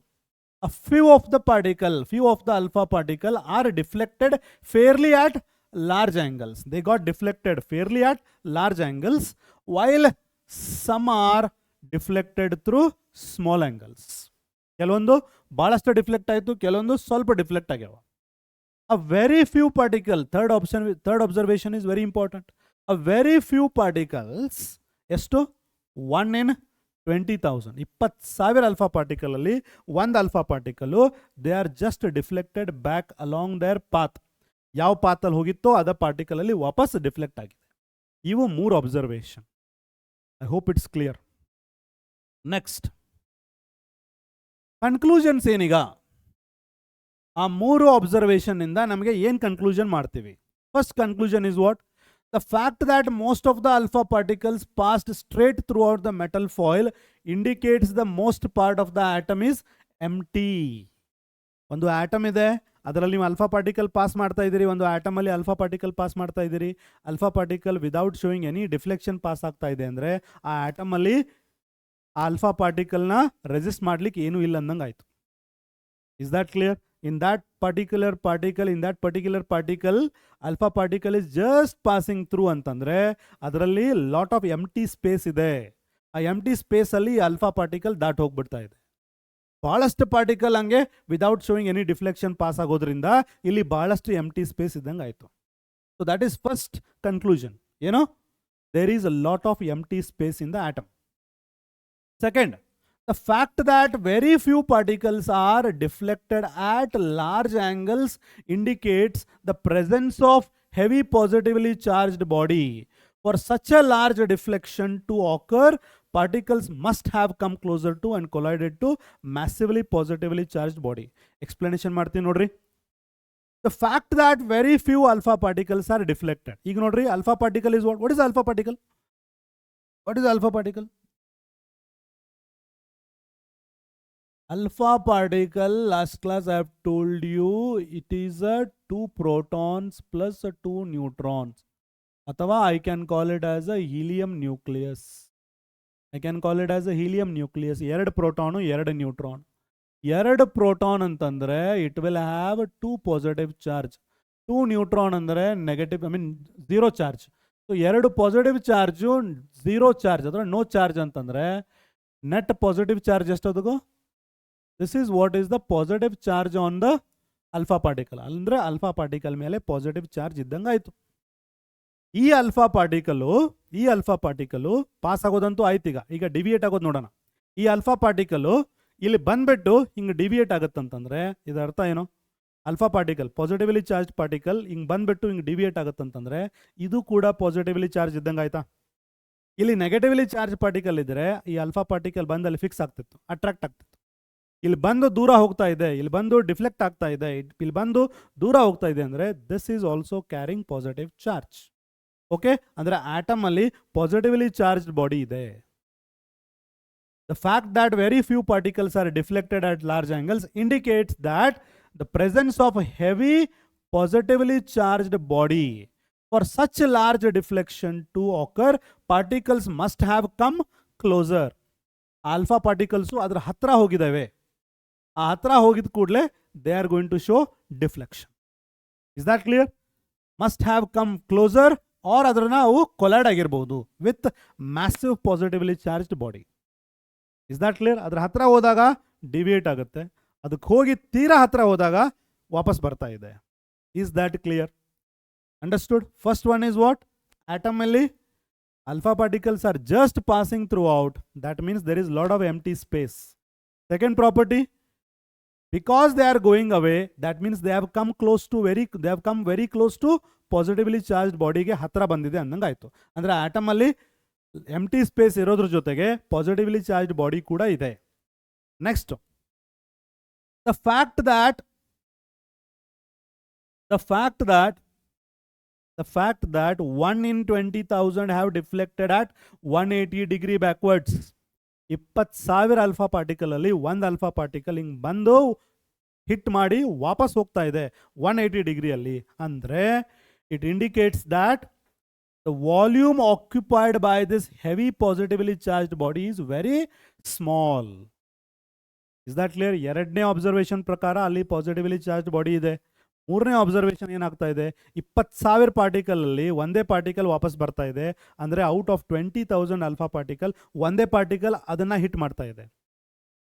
Speaker 1: A few of the alpha particle are deflected fairly at large angles. They got deflected fairly at large angles while some are deflected through small angles. ಕೆಲವೊಂದು ಬಹಳಷ್ಟು deflect ಆಯಿತು, ಕೆಲವೊಂದು ಸ್ವಲ್ಪ deflect ಆಗ್ಯಾವ. A very few particles, third observation is very important. A very few particles, ಎಷ್ಟು? 1 in 20,000. 20,000 alpha particle ಅಲ್ಲಿ 1 alpha particle, they are just deflected back along their path. ಯಾವ path ಅಲ್ಲಿ ಹೋಗಿತ್ತೋ ಅದ ಪಾರ್ಟಿಕಲ್ ಅಲ್ಲಿ ವಾಪಸ್ ಡಿಫ್ಲೆಕ್ಟ್ ಆಗಿದೆ. ಇವು 3 observation. I hope it's clear. Next conclusions ಏನೀಗ? ಆ 3 ಅಬ್ಸರ್ವೇಷನ್ ಇಂದ ನಮಗೆ ಏನು ಕನ್ಕ್ಲೂಷನ್ ಮಾಡ್ತೀವಿ? First conclusion is what? The fact that most of the alpha particles passed straight throughout the metal foil indicates the most part of the atom is empty. ಒಂದು atom ಇದೆ, ಅದರಲ್ಲಿ ನೀವು ಅಲ್ಫಾ ಪಾರ್ಟಿಕಲ್ ಪಾಸ್ ಮಾಡ್ತಾ ಇದ್ದೀರಿ, ಒಂದು atom ಅಲ್ಲಿ alpha particle pass ಮಾಡ್ತಾ ಇದ್ದೀರಿ, alpha particle without showing any deflection pass ಆಗ್ತಾ ಇದೆ ಅಂದರೆ ಆ ಆಟಮ್ ಅಲ್ಲಿ ಆ ಅಲ್ಫಾ ಪಾರ್ಟಿಕಲ್ನ ರೆಸಿಸ್ಟ್ ಮಾಡ್ಲಿಕ್ಕೆ ಏನೂ ಇಲ್ಲ ಅಂದಂಗೆ ಆಯಿತು. Is that clear? In that particular particle, alpha particle is just passing through ಅಂತಂದ್ರೆ ಅದರಲ್ಲಿ ಲಾಟ್ ಆಫ್ ಎಂಟಿ ಸ್ಪೇಸ್ ಇದೆ. ಆ ಎಂಟಿ ಸ್ಪೇಸ್ ಅಲ್ಲಿ ಅಲ್ಫಾ ಪಾರ್ಟಿಕಲ್ ದಾಟ್ ಹೋಗ್ಬಿಡ್ತಾ ಇದೆ. ಬಹಳಷ್ಟು ಪಾರ್ಟಿಕಲ್ ಹಂಗೆ without showing any deflection pass ಆಗೋದ್ರಿಂದ ಇಲ್ಲಿ ಬಹಳಷ್ಟು ಎಂಟಿ ಸ್ಪೇಸ್ ಇದ್ದಂಗೆ ಆಯಿತು. So that is first conclusion. ಏನೋ there is a lot of empty space in the atom. Second, the fact that very few particles are deflected at large angles indicates the presence of heavy positively charged body. For such a large deflection to occur, particles must have come closer to and collided to massively positively charged body. Explanation ಮಾಡ್ತೀನಿ ನೋಡ್ರಿ. The fact that very few alpha particles are deflected. ಈಗ ನೋಡ್ರಿ, alpha particle is what? What is alpha particle? What is alpha particle? Alpha particle, last class I have told you, it is a 2 protons plus 2 neutrons. Athava I can call it as a helium nucleus. I can call it as a helium nucleus. 2 proton, 2 neutron. 2 proton ಅಂತಂದ್ರೆ it will have 2 positive charge. 2 neutron ಅಂದ್ರೆ negative, I mean 0 charge. So 2 positive charge, 0 charge, ಅಥವಾ no charge ಅಂತಂದ್ರೆ net positive charge ಎಷ್ಟೊದಗೋ? This is what is the positive charge on the alpha particle. ಅಂದ್ರೆ alpha particle ಮೇಲೆ positive charge ಇದ್ದಂಗೆ ಆಯಿತು. ಈ alpha particle pass ಆಗೋದಂತೂ ಆಯ್ತು. ಈಗ deviate ಆಗೋದು ನೋಡೋಣ. ಈ alpha particle ಇಲ್ಲಿ ಬಂದ್ಬಿಟ್ಟು ಹಿಂಗೆ ಡಿವಿಯೇಟ್ ಆಗುತ್ತಂತಂದ್ರೆ ಇದರ ಅರ್ಥ ಏನು? alpha particle positively charge particle ಹಿಂಗೆ ಬಂದ್ಬಿಟ್ಟು ಹಿಂಗೆ ಡಿವಿಯೇಟ್ ಆಗುತ್ತಂತಂದ್ರೆ ಇದು ಕೂಡ ಪಾಸಿಟಿವ್ಲಿ ಚಾರ್ಜ್ ಇದ್ದಂಗೆ ಆಯ್ತಾ? ಇಲ್ಲಿ ನೆಗೆಟಿವ್ಲಿ ಚಾರ್ಜ್ ಪಾರ್ಟಿಕಲ್ ಇದ್ರೆ ಈ alpha particle ಬಂದು ಅಲ್ಲಿ ಫಿಕ್ಸ್ ಆಗ್ತಿತ್ತು, ಅಟ್ರಾಕ್ಟ್ ಆಗ್ತಿತ್ತು. ಇಲ್ಲಿ ಬಂದು ದೂರ ಹೋಗ್ತಾ ಇದೆ, ಇಲ್ಲಿ ಬಂದು ಡಿಫ್ಲೆಕ್ಟ್ ಆಗ್ತಾ ಇದೆ, ಇಲ್ಲಿ ಬಂದು ದೂರ ಹೋಗ್ತಾ ಇದೆ ಅಂದರೆ this is also carrying positive charge. Okay, ಅಂದರೆ ಆಟಮ್ ಅಲ್ಲಿ ಪಾಸಿಟಿವ್ಲಿ ಚಾರ್ಜ್ಡ್ ಬಾಡಿ ಇದೆ. The fact that very few particles are deflected at large angles indicates that the presence of heavy positively charged body. For such large deflection to occur, particles must have come closer. Alpha particles ಅದರ ಹತ್ರ ಹೋಗಿದ್ದಾವೆ. ಆ ಹತ್ರ ಹೋಗಿದ ಕೂಡಲೇ they are going to show deflection. Is that clear? Must have come closer R ಅದರ ನಾವು collide ಆಗಿರ್ಬೋದು with massive positively charged body. Is that clear? ಅದರ ಹತ್ರ ಹೋದಾಗ ಡಿವಿಯೇಟ್ ಆಗುತ್ತೆ, ಅದಕ್ಕೆ ಹೋಗಿ ತೀರಾ ಹತ್ರ ಹೋದಾಗ ವಾಪಸ್ ಬರ್ತಾ ಇದೆ. Is that clear? Understood? First one is what? Atom ಅಲ್ಲಿ alpha particles are just passing throughout. That means there is lot of empty space. Second property, because they are going away, that means they have come very close to positively charged body ಗೆ ಹತ್ರ ಬಂದಿದೆ ಅಂದಂಗೆ ಆಯ್ತು. ಅಂದ್ರೆ atom ಅಲ್ಲಿ ಎಂಟಿ space ಇರೋದ್ರ ಜೊತೆಗೆ positively charged body ಕೂಡ ಇದೆ. Next, the fact that 1 in 20,000 have deflected at 180 degree backwards. 20,000 alpha particle ಅಲ್ಲಿ ಒಂದು alpha particle ಹಿಂಗೆ ಬಂದು ಹಿಟ್ ಮಾಡಿ ವಾಪಸ್ ಹೋಗ್ತಾ ಇದೆ 180 ಡಿಗ್ರಿ ಅಲ್ಲಿ. ಅಂದ್ರೆ it indicates that the volume occupied by this heavy positively charged body is very small. Is that clear? ಎರಡನೇ ಅಬ್ಸರ್ವೇಷನ್ ಪ್ರಕಾರ ಅಲ್ಲಿ ಪಾಸಿಟಿವ್ಲಿ ಚಾರ್ಜ್ಡ್ ಬಾಡಿ ಇದೆ. ಮೂರನೇ ಅಬ್ಸರ್ವೇಷನ್ ಏನಾಗ್ತಾ ಇದೆ? 20,000 ಪಾರ್ಟಿಕಲ್ ಅಲ್ಲಿ ಒಂದೇ ಪಾರ್ಟಿಕಲ್ ವಾಪಸ್ ಬರ್ತಾ ಇದೆ. ಅಂದರೆ ಔಟ್ ಆಫ್ 20,000 ಆಲ್ಫಾ ಪಾರ್ಟಿಕಲ್ ಒಂದೇ ಪಾರ್ಟಿಕಲ್ ಅದನ್ನ ಹಿಟ್ ಮಾಡ್ತಾ ಇದೆ.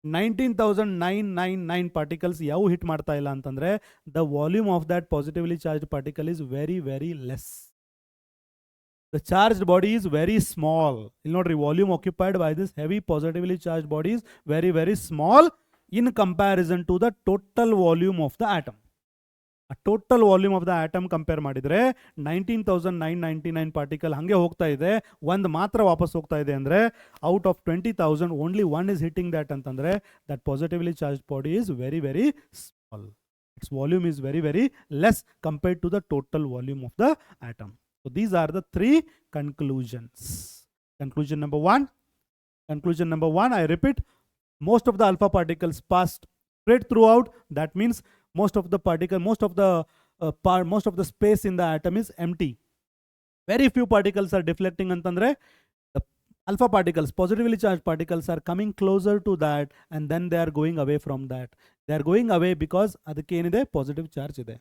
Speaker 1: 19,999 ಪಾರ್ಟಿಕಲ್ಸ್ ಯಾವ ಹಿಟ್ ಮಾಡ್ತಾ ಇಲ್ಲ ಅಂತಂದ್ರೆ the volume of that positively charged particle is very very less. The charged body is very small. ಇಲ್ಲಿ ನೋಡ್ರಿ, volume occupied by this heavy positively charged body is very very small in comparison to the total volume of the atom. Total volume of the atom compare ಮಾಡಿದರೆ 19,999 particle ಹಾಗೆ ಹೋಗ್ತಾ ಇದೆ, ಒಂದು ಮಾತ್ರ ವಾಪಸ್ ಹೋಗ್ತಾ ಇದೆ. ಅಂದರೆ out of 20,000 only one is hitting that ಅಂತಂದರೆ that positively charge body is very very small. Its volume is very very less compared to the total volume of the atom. So these are the three conclusions. Conclusion number one, I repeat, most of the alpha particles passed straight throughout. That means most of the space in the atom is empty. Very few particles are deflecting antandre. The alpha particles, positively charged particles, are coming closer to that, and then they are going away from that. They are going away because adakke enide positive charge ide.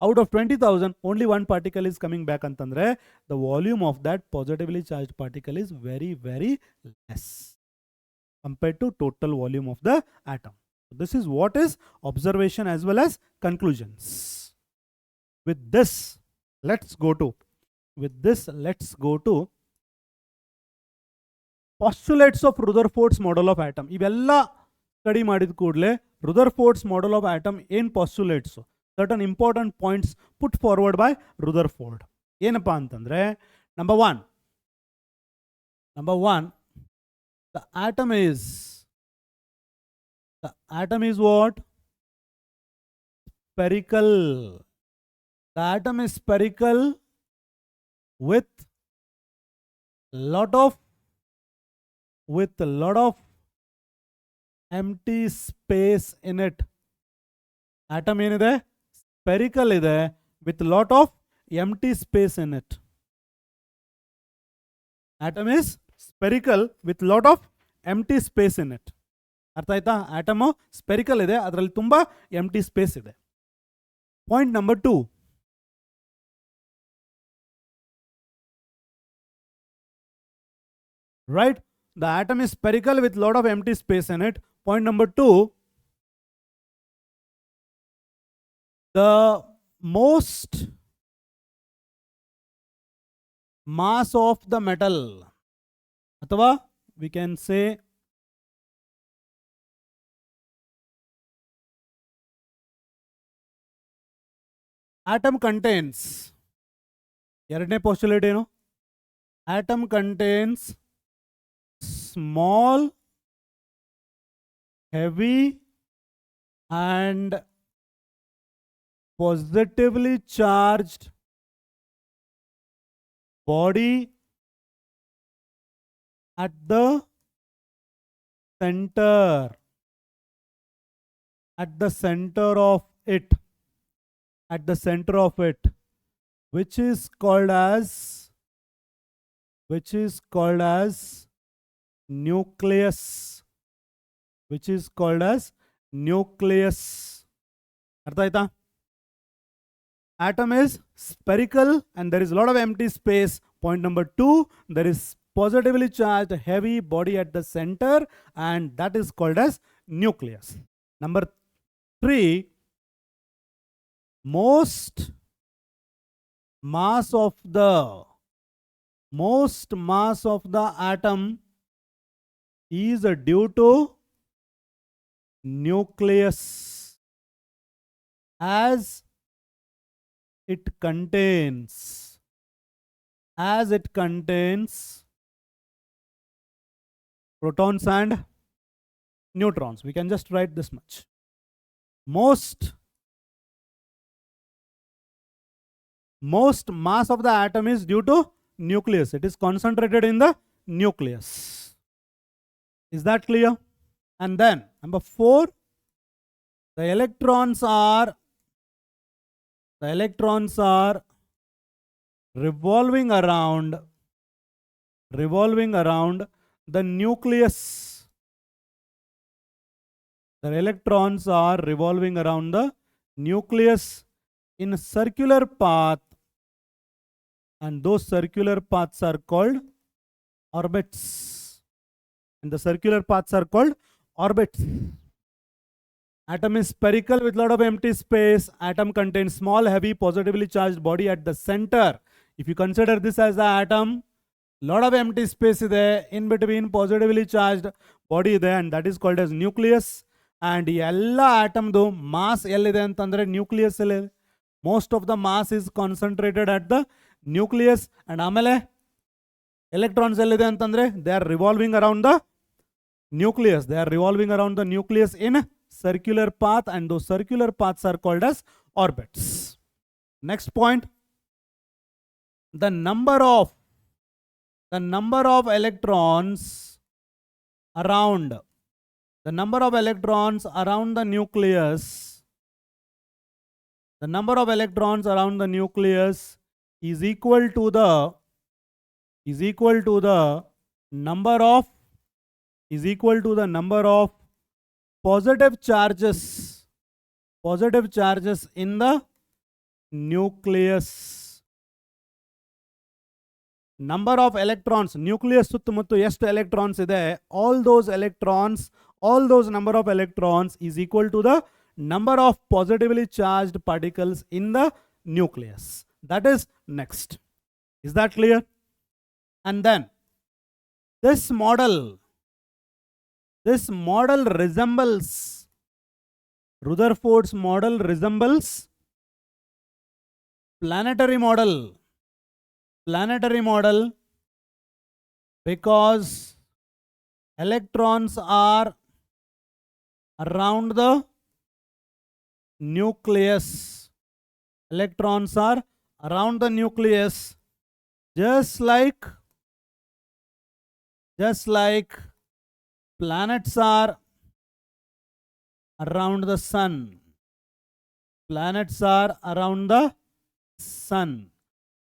Speaker 1: Out of 20,000, only one particle is coming back antandre, the volume of that positively charged particle is very, very less compared to total volume of the atom. So this is what is observation as well as conclusions. With this, let's go to postulates of Rutherford's model of atom. Ivella study madid koodle Rutherford's model of atom in postulates. Certain important points put forward by Rutherford. Yenappa antandre, number one, the atom is what? Spherical. The atom is spherical with lot of empty space in it. Atom enide spherical ide with lot of empty space in it. Atom is spherical with lot of empty space in it. Artha aita? Atom spherical ide, adralli tumba empty space ide. Point number two. Right? The atom is spherical with lot of empty space in it. Point number two. The most mass of the metal, athava we can say atom contains, ಎರಡನೇ postulate ಏನು? Atom contains small, heavy and positively charged body at the center, which is called as nucleus. Artha aita? Atom is spherical and there is a lot of empty space. Point number two, there is positively charged heavy body at the center, and that is called as nucleus. Number three, most mass of the atom is due to nucleus, as it contains protons and neutrons. We can just write this much. Most mass of the atom is due to nucleus. It is concentrated in the nucleus. Is that clear? And then number four, the electrons are revolving around the nucleus. The electrons are revolving around the nucleus in a circular path, and those circular paths are called orbits. Atom is spherical with lot of empty space. Atom contains small, heavy, positively charged body at the center. If you consider this as the atom, lot of empty space is there in between positively charged body there, and that is called as nucleus. And ella atom do mass ellide antandre nucleus alle. Most of the mass is concentrated at the nucleus, and amele electrons ellide antandre they are revolving around the nucleus. They are revolving around the nucleus in circular path, and those circular paths are called as orbits. Next point, the number of electrons around the nucleus, the number of electrons around the nucleus is equal to the number of positive charges in the nucleus. Number of electrons, nucleus ಸುತ್ತಮುತ್ತ ಎಷ್ಟು electrons ಇದೆ, all those number of electrons is equal to the number of positively charged particles in the nucleus. That is next. Is that clear? And then this model resembles, Rutherford's model resembles planetary model because electrons are around the nucleus. Electrons are around the nucleus, just like planets are around the sun. Planets are around the sun.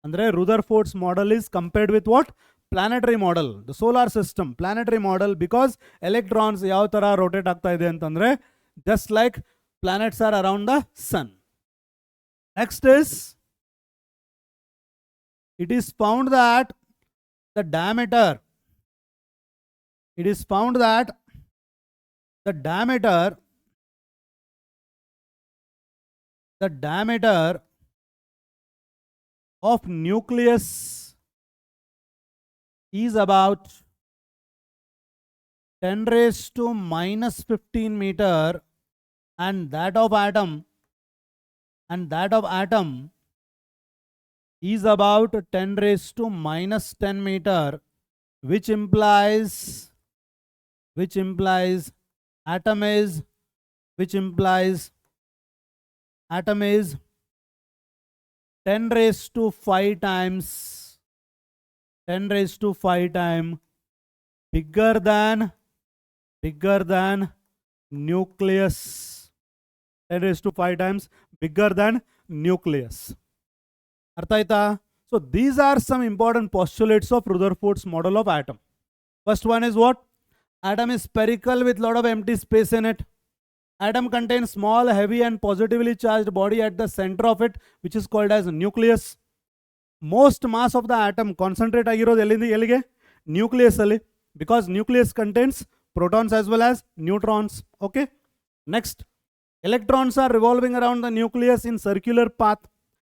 Speaker 1: Andre Rutherford's model is compared with what? Planetary model. The solar system, planetary model, because electrons yav tara rotate aagta ide antandre just like planets are around the sun. Next is, it is found that the diameter of nucleus is about 10 raised to minus 15 meter, and that of atom is about 10 raised to minus 10 meter, which implies atom is 10 raised to 5 times bigger than nucleus. 10 raised to 5 times bigger than nucleus. Artha aita? So these are some important postulates of Rutherford's model of atom. First one is what? Atom is spherical with lot of empty space in it. Atom contains small, heavy and positively charged body at the center of it, which is called as nucleus. Most mass of the atom concentrate ಆಗಿರೋದು ಎಲ್ಲಿಗೆ? Nucleus ಅಲ್ಲಿ, because nucleus contains protons as well as neutrons. Okay. Next, electrons are revolving around the nucleus in circular path,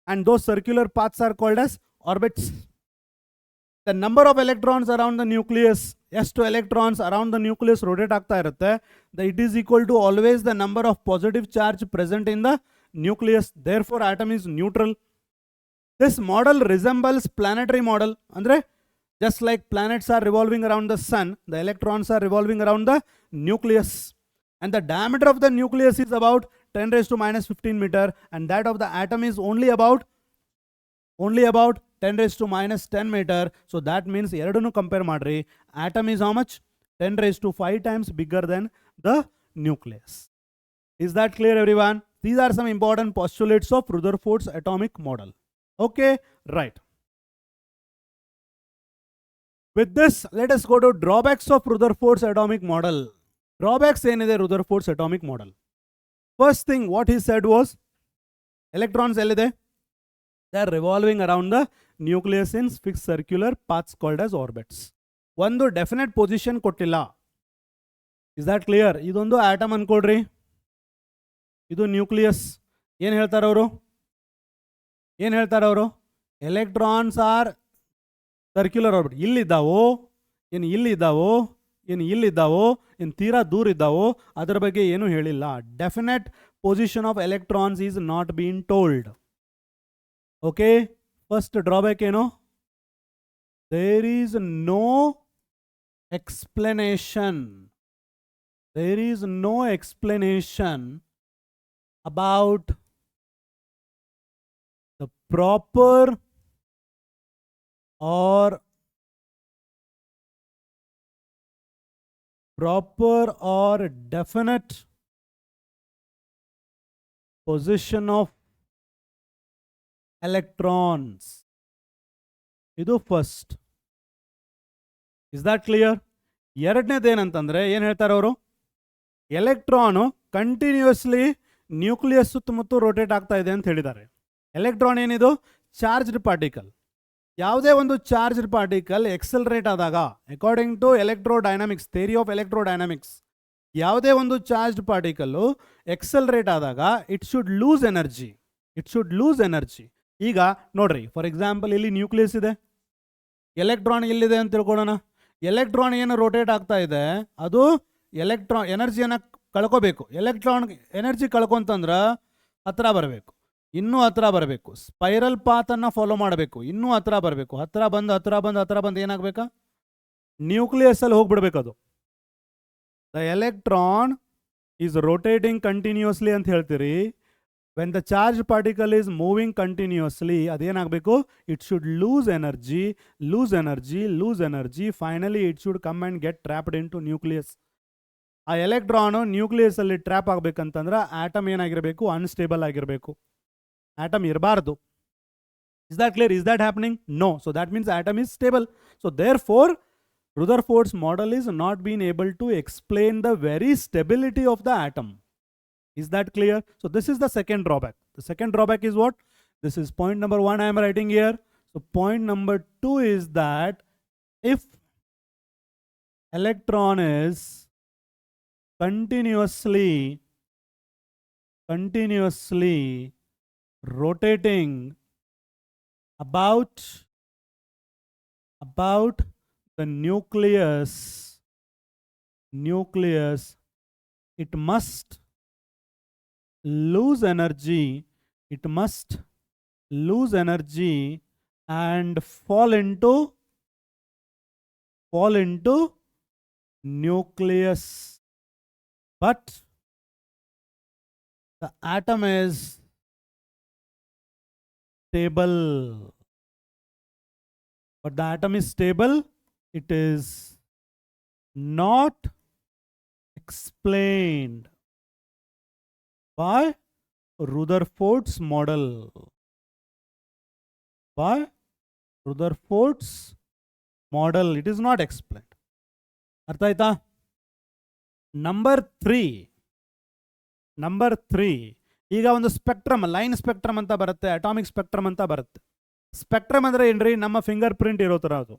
Speaker 1: and those circular paths are called as orbits. The number of electrons around the nucleus, ಎಷ್ಟು electrons around the nucleus rotate ಆಗ್ತಾ ಇರುತ್ತೆ, it is equal to always the number of positive charge present in the nucleus. Therefore atom is neutral. This model resembles planetary model. Andre just like planets are revolving around the sun, the electrons are revolving around the nucleus, and the diameter of the nucleus is about 10 raised to minus 15 meter, and that of the atom is only about 10 raised to minus 10 meter. So that means ಎರಡನ್ನು compare ಮಾಡ್ರಿ, atom is how much? 10 raised to 5 times bigger than the nucleus. Is that clear, everyone? These are some important postulates of Rutherford's atomic model. Okay, right. With this, let us go to drawbacks of Rutherford's atomic model. Drawbacks ಏನಿದೆ Rutherford's atomic model? First thing what he said was, electrons ಎಲ್ಲಿದೆ? They are revolving around the nucleus in fixed circular paths called as orbits. ಒಂದು definite position ಕೊಟ್ಟಿಲ್ಲ. Is that clear? ಇದೊಂದು atom ಅನ್ಕೊಳ್ರಿ, ಇದು nucleus. ಏನು ಹೇಳ್ತಾರೆ ಅವರು? Electrons are circular orbit. ಇಲ್ಲಿದ್ದಾವೋ, ಏನು ತೀರಾ ದೂರ ಇದ್ದಾವೋ, ಅದರ ಬಗ್ಗೆ ಏನು ಹೇಳಿಲ್ಲ. Definite position of electrons is not been told. Okay, first drawback ಏನು? There is no explanation about the proper or proper or definite position of electrons. ಇದು ಫಸ್ಟ್. Is that clear? ಎರಡನೇದೇನಂತಂದ್ರೆ ಏನು ಹೇಳ್ತಾರೆ ಅವರು, ಎಲೆಕ್ಟ್ರಾನು ಕಂಟಿನ್ಯೂಸ್ಲಿ ನ್ಯೂಕ್ಲಿಯಸ್ ಸುತ್ತಮುತ್ತ rotate ಆಗ್ತಾ ಇದೆ ಅಂತ ಹೇಳಿದ್ದಾರೆ. ಎಲೆಕ್ಟ್ರಾನ್ ಏನಿದು? Charged particle. ಯಾವುದೇ ಒಂದು ಚಾರ್ಜ್ಡ್ ಪಾರ್ಟಿಕಲ್ ಎಕ್ಸಲರೇಟ್ ಆದಾಗ, according to electrodynamics, theory of electrodynamics, ಯಾವುದೇ ಒಂದು ಚಾರ್ಜ್ಡ್ ಪಾರ್ಟಿಕಲ್ಲು ಎಕ್ಸಲರೇಟ್ ಆದಾಗ it should lose energy. It should lose energy. ಈಗ ನೋಡ್ರಿ, ಫಾರ್ ಎಕ್ಸಾಂಪಲ್ ಇಲ್ಲಿ ನ್ಯೂಕ್ಲಿಯಸ್ ಇದೆ, ಎಲೆಕ್ಟ್ರಾನ್ ಇಲ್ಲಿದೆ ಅಂತ ತಿಳ್ಕೊಳ್ಳೋಣ. ಎಲೆಕ್ಟ್ರಾನ್ ಏನು ರೋಟೇಟ್ ಆಗ್ತಾ ಇದೆ, ಅದು ಎಲೆಕ್ಟ್ರಾನ್ ಎನರ್ಜಿಯನ್ನು ಕಳ್ಕೋಬೇಕು. ಎಲೆಕ್ಟ್ರಾನ್ ಎನರ್ಜಿ ಕಳ್ಕೊಂತಂದ್ರೆ ಹತ್ರ ಬರಬೇಕು, ಇನ್ನೂ ಹತ್ರ ಬರಬೇಕು, ಸ್ಪೈರಲ್ ಪಾತನ್ನು ಫಾಲೋ ಮಾಡಬೇಕು, ಇನ್ನೂ ಹತ್ರ ಬರಬೇಕು, ಹತ್ರ ಬಂದು ಏನಾಗಬೇಕಾ, ನ್ಯೂಕ್ಲಿಯಸ್ಸಲ್ಲಿ ಹೋಗ್ಬಿಡ್ಬೇಕು. ಅದು the electron is rotating continuously ಅಂತ ಹೇಳ್ತೀರಿ. When the charge particle is moving continuously ಅದೇನಾಗಬೇಕು, it should lose energy, lose energy, lose energy. Finally it should come and get trapped in to nucleus. ಆ ಎಲೆಕ್ಟ್ರಾನು ನ್ಯೂಕ್ಲಿಯಸ್ಸಲ್ಲಿ trap ಆಗಬೇಕಂತಂದ್ರೆ atom ಏನಾಗಿರಬೇಕು, unstable ಆಗಿರಬೇಕು, atom ಇರಬಾರ್ದು. Is that clear? Is that happening? No. So that means atom is stable. So therefore Rutherford's model is not being able to explain the very stability of the atom. Is that clear? So this is the second drawback. The second drawback is what? This is point number 1 I am writing here. So point number 2 is that if electron is continuously rotating about the nucleus, it must lose energy, and fall into nucleus. But the atom is stable. But the atom is stable. It is not explained by Rutherford's model. By Rutherford's model, it is not explained. ಅರ್ಥ ಆಯ್ತಾ? Number 3, ಈಗ ಒಂದು spectrum, line spectrum ಅಂತ ಬರುತ್ತೆ, atomic spectrum ಅಂತ ಬರುತ್ತೆ. Spectrum ಅಂದರೆ ಏನ್ರಿ? ನಮ್ಮ ಫಿಂಗರ್ ಪ್ರಿಂಟ್ ಇರೋ ಥರ. ಅದು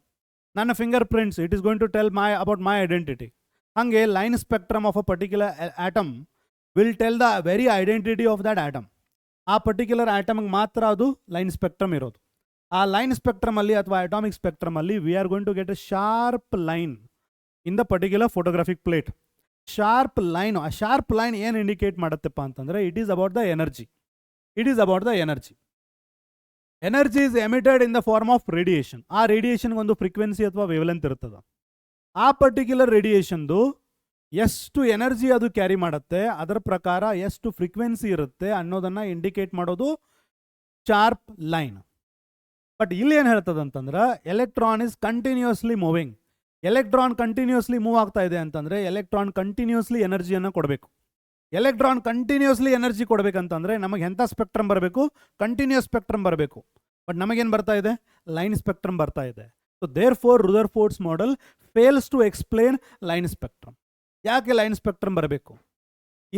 Speaker 1: ನನ್ನ fingerprints, it is going to tell about my identity. ಹಾಗೆ line spectrum of a particular atom will tell the very identity of that atom. ಆ ಪರ್ಟಿಕ್ಯುಲರ್ ಆಟಮ್ಗೆ ಮಾತ್ರ ಅದು ಲೈನ್ ಸ್ಪೆಕ್ಟ್ರಮ್ ಇರೋದು. ಆ ಲೈನ್ ಸ್ಪೆಕ್ಟ್ರಮಲ್ಲಿ ಅಥವಾ ಅಟಾಮಿಕ್ ಸ್ಪೆಕ್ಟ್ರಮಲ್ಲಿ we are going to get a sharp line in the particular photographic plate. Sharp line, ಆ ಶಾರ್ಪ್ ಲೈನ್ ಏನು ಇಂಡಿಕೇಟ್ ಮಾಡುತ್ತಪ್ಪ ಅಂತಂದರೆ it is about the energy. Energy is emitted in the form of radiation. ಆ ರೇಡಿಯೇಷನ್ಗೆ ಒಂದು frequency ಅಥವಾ wavelength ಇರ್ತದೆ. ಆ ಪರ್ಟಿಕ್ಯುಲರ್ ರೇಡಿಯೇಷನ್ದು ಎಷ್ಟು ಎನರ್ಜಿ ಅದು ಕ್ಯಾರಿ ಮಾಡುತ್ತೆ, ಅದರ ಪ್ರಕಾರ ಎಷ್ಟು ಫ್ರೀಕ್ವೆನ್ಸಿ ಇರುತ್ತೆ ಅನ್ನೋದನ್ನು ಇಂಡಿಕೇಟ್ ಮಾಡೋದು ಶಾರ್ಪ್ ಲೈನ್. ಬಟ್ ಇಲ್ಲಿ ಏನು ಹೇಳ್ತದೆ ಅಂತಂದ್ರೆ electron is continuously moving. Electron continuously move ಆಗ್ತಾ ಇದೆ ಅಂತಂದರೆ ಎಲೆಕ್ಟ್ರಾನ್ ಕಂಟಿನ್ಯೂಸ್ಲಿ ಎನರ್ಜಿಯನ್ನು ಕೊಡಬೇಕು. ಎಲೆಕ್ಟ್ರಾನ್ ಕಂಟಿನ್ಯೂಸ್ಲಿ ಎನರ್ಜಿ ಕೊಡಬೇಕಂತಂದರೆ ನಮಗೆ ಎಂಥ ಸ್ಪೆಕ್ಟ್ರಮ್ ಬರಬೇಕು? ಕಂಟಿನ್ಯೂಸ್ ಸ್ಪೆಕ್ಟ್ರಮ್ ಬರಬೇಕು. ಬಟ್ ನಮಗೇನು ಬರ್ತಾ ಇದೆ? ಲೈನ್ ಸ್ಪೆಕ್ಟ್ರಮ್ ಬರ್ತಾ ಇದೆ. So therefore Rutherford's model fails to explain line spectrum. ಯಾಕೆ ಲೈನ್ ಸ್ಪೆಕ್ಟ್ರಮ್ ಬರಬೇಕು?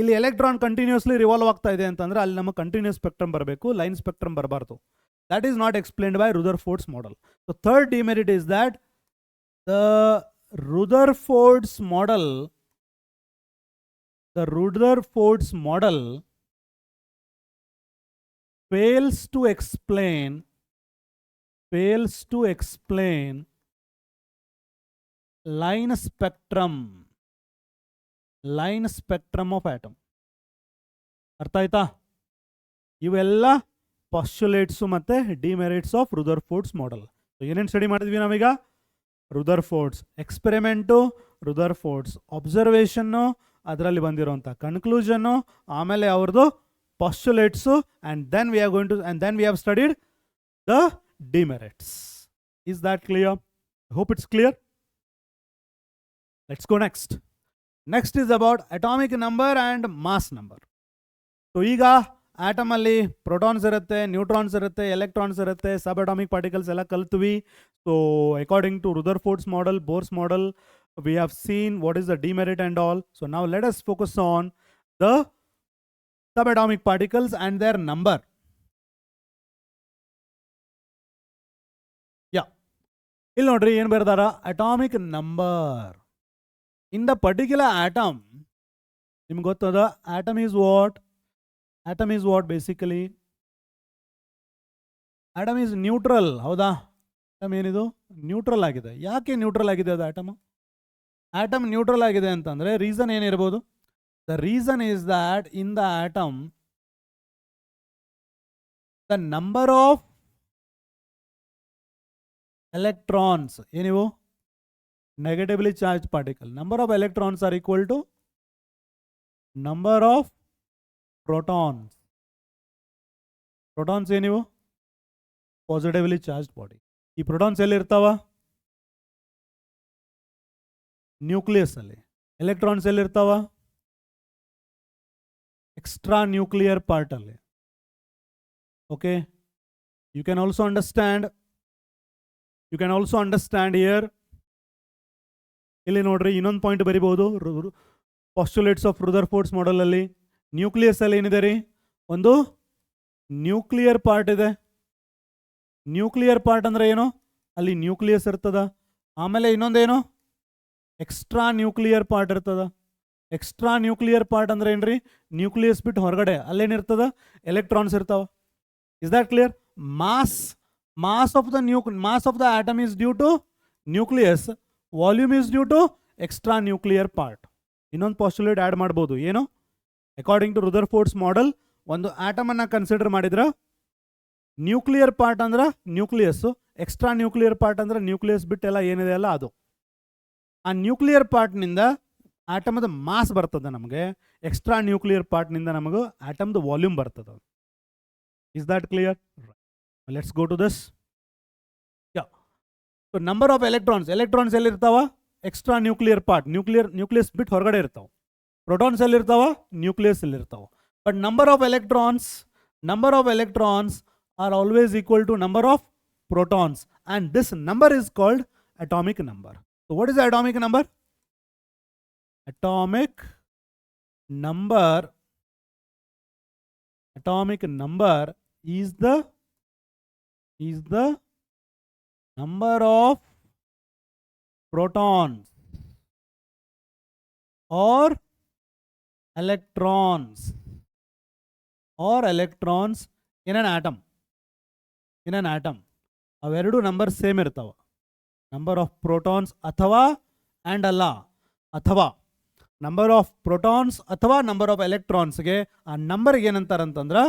Speaker 1: ಇಲ್ಲಿ ಎಲೆಕ್ಟ್ರಾನ್ ಕಂಟಿನ್ಯೂಸ್ಲಿ ರಿವಾಲ್ವ್ ಆಗ್ತಾ ಇದೆ ಅಂತಂದರೆ ಅಲ್ಲಿ ನಮಗೆ ಕಂಟಿನ್ಯೂಸ್ ಸ್ಪೆಕ್ಟ್ರಮ್ ಬರಬೇಕು, ಲೈನ್ ಸ್ಪೆಕ್ಟ್ರಮ್ ಬರಬಾರ್ದು. That is not explained by Rutherford's model. So third demerit is that the Rutherford's model fails to explain line spectrum of atom. ಅರ್ಥ ಆಯ್ತಾ? ಇವೆಲ್ಲ ಪಾಸ್ಟುಲೇಟ್ಸು ಮತ್ತು demerits of Rutherford's model. So ಏನೇನು study ಮಾಡಿದ್ವಿ ನಾವೀಗ? ರುದರ್ಫೋರ್ಡ್ಸ್ experiment, ರುದರ್ಫೋರ್ಡ್ಸ್ ಅಬ್ಸರ್ವೇಷನ್ನು, ಅದರಲ್ಲಿ ಬಂದಿರೋಂಥ ಕನ್ಕ್ಲೂಷನ್ನು, ಆಮೇಲೆ ಅವ್ರದ್ದು postulates, and then we have studied the demerits. Is that clear? I hope it's clear. Let's go next. Next is about atomic number and mass number. So ಈಗ atom ಅಲ್ಲಿ protons ಇರುತ್ತೆ, neutrons ಇರುತ್ತೆ, electrons ಇರುತ್ತೆ, subatomic particles ಎಲ್ಲ ಕಲ್ತ್ವಿ. So according to Rutherford's model, Bohr's model, we have seen what is the demerit and all. So now let us focus on the subatomic particles and their number. Yeah, ಇಲ್ಲಿ ನೋಡ್ರಿ ಏನು ಬರ್ದಾರ, atomic number in the particular atom. ನಿಮ್ಗೆ ಗೊತ್ತದ atom is what? Atom is what basically? Atom is neutral. ಹೌದಾ? Atom ಏನಿದು neutral ಆಗಿದೆ. ಯಾಕೆ ನ್ಯೂಟ್ರಲ್ ಆಗಿದೆ ಅದು ಆಟಮ್? ಆಟಮ್ ನ್ಯೂಟ್ರಲ್ ಆಗಿದೆ ಅಂತಂದ್ರೆ ರೀಸನ್ ಏನಿರ್ಬೋದು? The reason is that in the atom the number of electrons, ಏನಿವು negatively charged particle, number of electrons are equal to number of protons. Protons ಏನಿವು ಪಾಸಿಟಿವ್ಲಿ ಚಾರ್ಜ್ಡ್ ಬಾಡಿ. ಈ protons ಎಲ್ಲಿ ಇರ್ತಾವ? Nucleus ಅಲ್ಲಿ. Electrons ಎಲ್ಲಿ ಇರ್ತಾವ? Extra nuclear part ಅಲ್ಲಿ. Okay, you can also understand here. ಇಲ್ಲಿ ನೋಡ್ರಿ ಇನ್ನೊಂದು ಪಾಯಿಂಟ್ ಬರಿಬಹುದು. ಪಾಸ್ಟುಲೇಟ್ಸ್ ಆಫ್ ರುದರ್ಫೋರ್ಡ್ಸ್ ಮಾಡೆಲ್ ಅಲ್ಲಿ ನ್ಯೂಕ್ಲಿಯಸ್ ಅಲ್ಲಿ ಏನಿದೆ ರೀ, ಒಂದು ನ್ಯೂಕ್ಲಿಯರ್ ಪಾರ್ಟ್ ಇದೆ. ನ್ಯೂಕ್ಲಿಯರ್ ಪಾರ್ಟ್ ಅಂದ್ರೆ ಏನು? ಅಲ್ಲಿ ನ್ಯೂಕ್ಲಿಯಸ್ ಇರ್ತದ. ಆಮೇಲೆ ಇನ್ನೊಂದೇನು, ಎಕ್ಸ್ಟ್ರಾ ನ್ಯೂಕ್ಲಿಯರ್ ಪಾರ್ಟ್ ಇರ್ತದ. ಎಕ್ಸ್ಟ್ರಾ ನ್ಯೂಕ್ಲಿಯರ್ ಪಾರ್ಟ್ ಅಂದ್ರೆ ಏನ್ರಿ? ನ್ಯೂಕ್ಲಿಯಸ್ ಬಿಟ್ಟು ಹೊರಗಡೆ ಅಲ್ಲೇನಿರ್ತದ? ಎಲೆಕ್ಟ್ರಾನ್ಸ್ ಇರ್ತಾವ. Is that clear? Mass of the atom is due to nucleus, volume is due to extra nuclear part. ಇನ್ನೊಂದು ಪಾಸ್ಟುಲೇಟ್ ಆ್ಯಡ್ ಮಾಡ್ಬೋದು. ಏನು? ಅಕಾರ್ಡಿಂಗ್ ಟು ರುದರ್ಫೋರ್ಡ್ಸ್ ಮಾಡೆಲ್ ಒಂದು ಆಟಮ್ ಅನ್ನ ಕನ್ಸಿಡರ್ ಮಾಡಿದ್ರ ನ್ಯೂಕ್ಲಿಯರ್ ಪಾರ್ಟ್ ಅಂದ್ರೆ ನ್ಯೂಕ್ಲಿಯಸ್, ಎಕ್ಸ್ಟ್ರಾ ನ್ಯೂಕ್ಲಿಯರ್ ಪಾರ್ಟ್ ಅಂದ್ರೆ nucleus ಬಿಟ್ಟೆಲ್ಲ ಏನಿದೆ ಅಲ್ಲ ಅದು. ಆ ನ್ಯೂಕ್ಲಿಯರ್ ಪಾರ್ಟ್ನಿಂದ ಆಟಮದ ಮಾಸ್ ಬರ್ತದೆ ನಮಗೆ, ಎಕ್ಸ್ಟ್ರಾ ನ್ಯೂಕ್ಲಿಯರ್ ಪಾರ್ಟ್ನಿಂದ ನಮಗೆ ಆಟಮ್ದು ವಾಲ್ಯೂಮ್ ಬರ್ತದೆ. Is that clear? Let's go to this. So number of electrons ಎಲ್ಲಿರ್ತಾವ? ಎಕ್ಸ್ಟ್ರಾ ನ್ಯೂಕ್ಲಿಯರ್ ಪಾರ್ಟ್, ನ್ಯೂಕ್ಲಿಯಸ್ ಬಿಟ್ಟು ಹೊರಗಡೆ ಇರ್ತಾವ. ಪ್ರೋಟಾನ್ಸ್ ಎಲ್ಲಿರ್ತಾವ? ನ್ಯೂಕ್ಲಿಯಸ್ ಎಲ್ಲಿರ್ತಾವ. But number of electrons are always equal to number of protons, and this number is called atomic number. So what is the atomic number? Atomic number is the number of protons or electrons in an atom. ಅವೆರಡು number same ಇರ್ತಾವ. Number of protons ಅಥವಾ number of protons ಅಥವಾ number of ಎಲೆಕ್ಟ್ರಾನ್ಸ್ಗೆ ಆ ನಂಬರ್ಗೆ ಏನಂತಾರಂತಂದ್ರೆ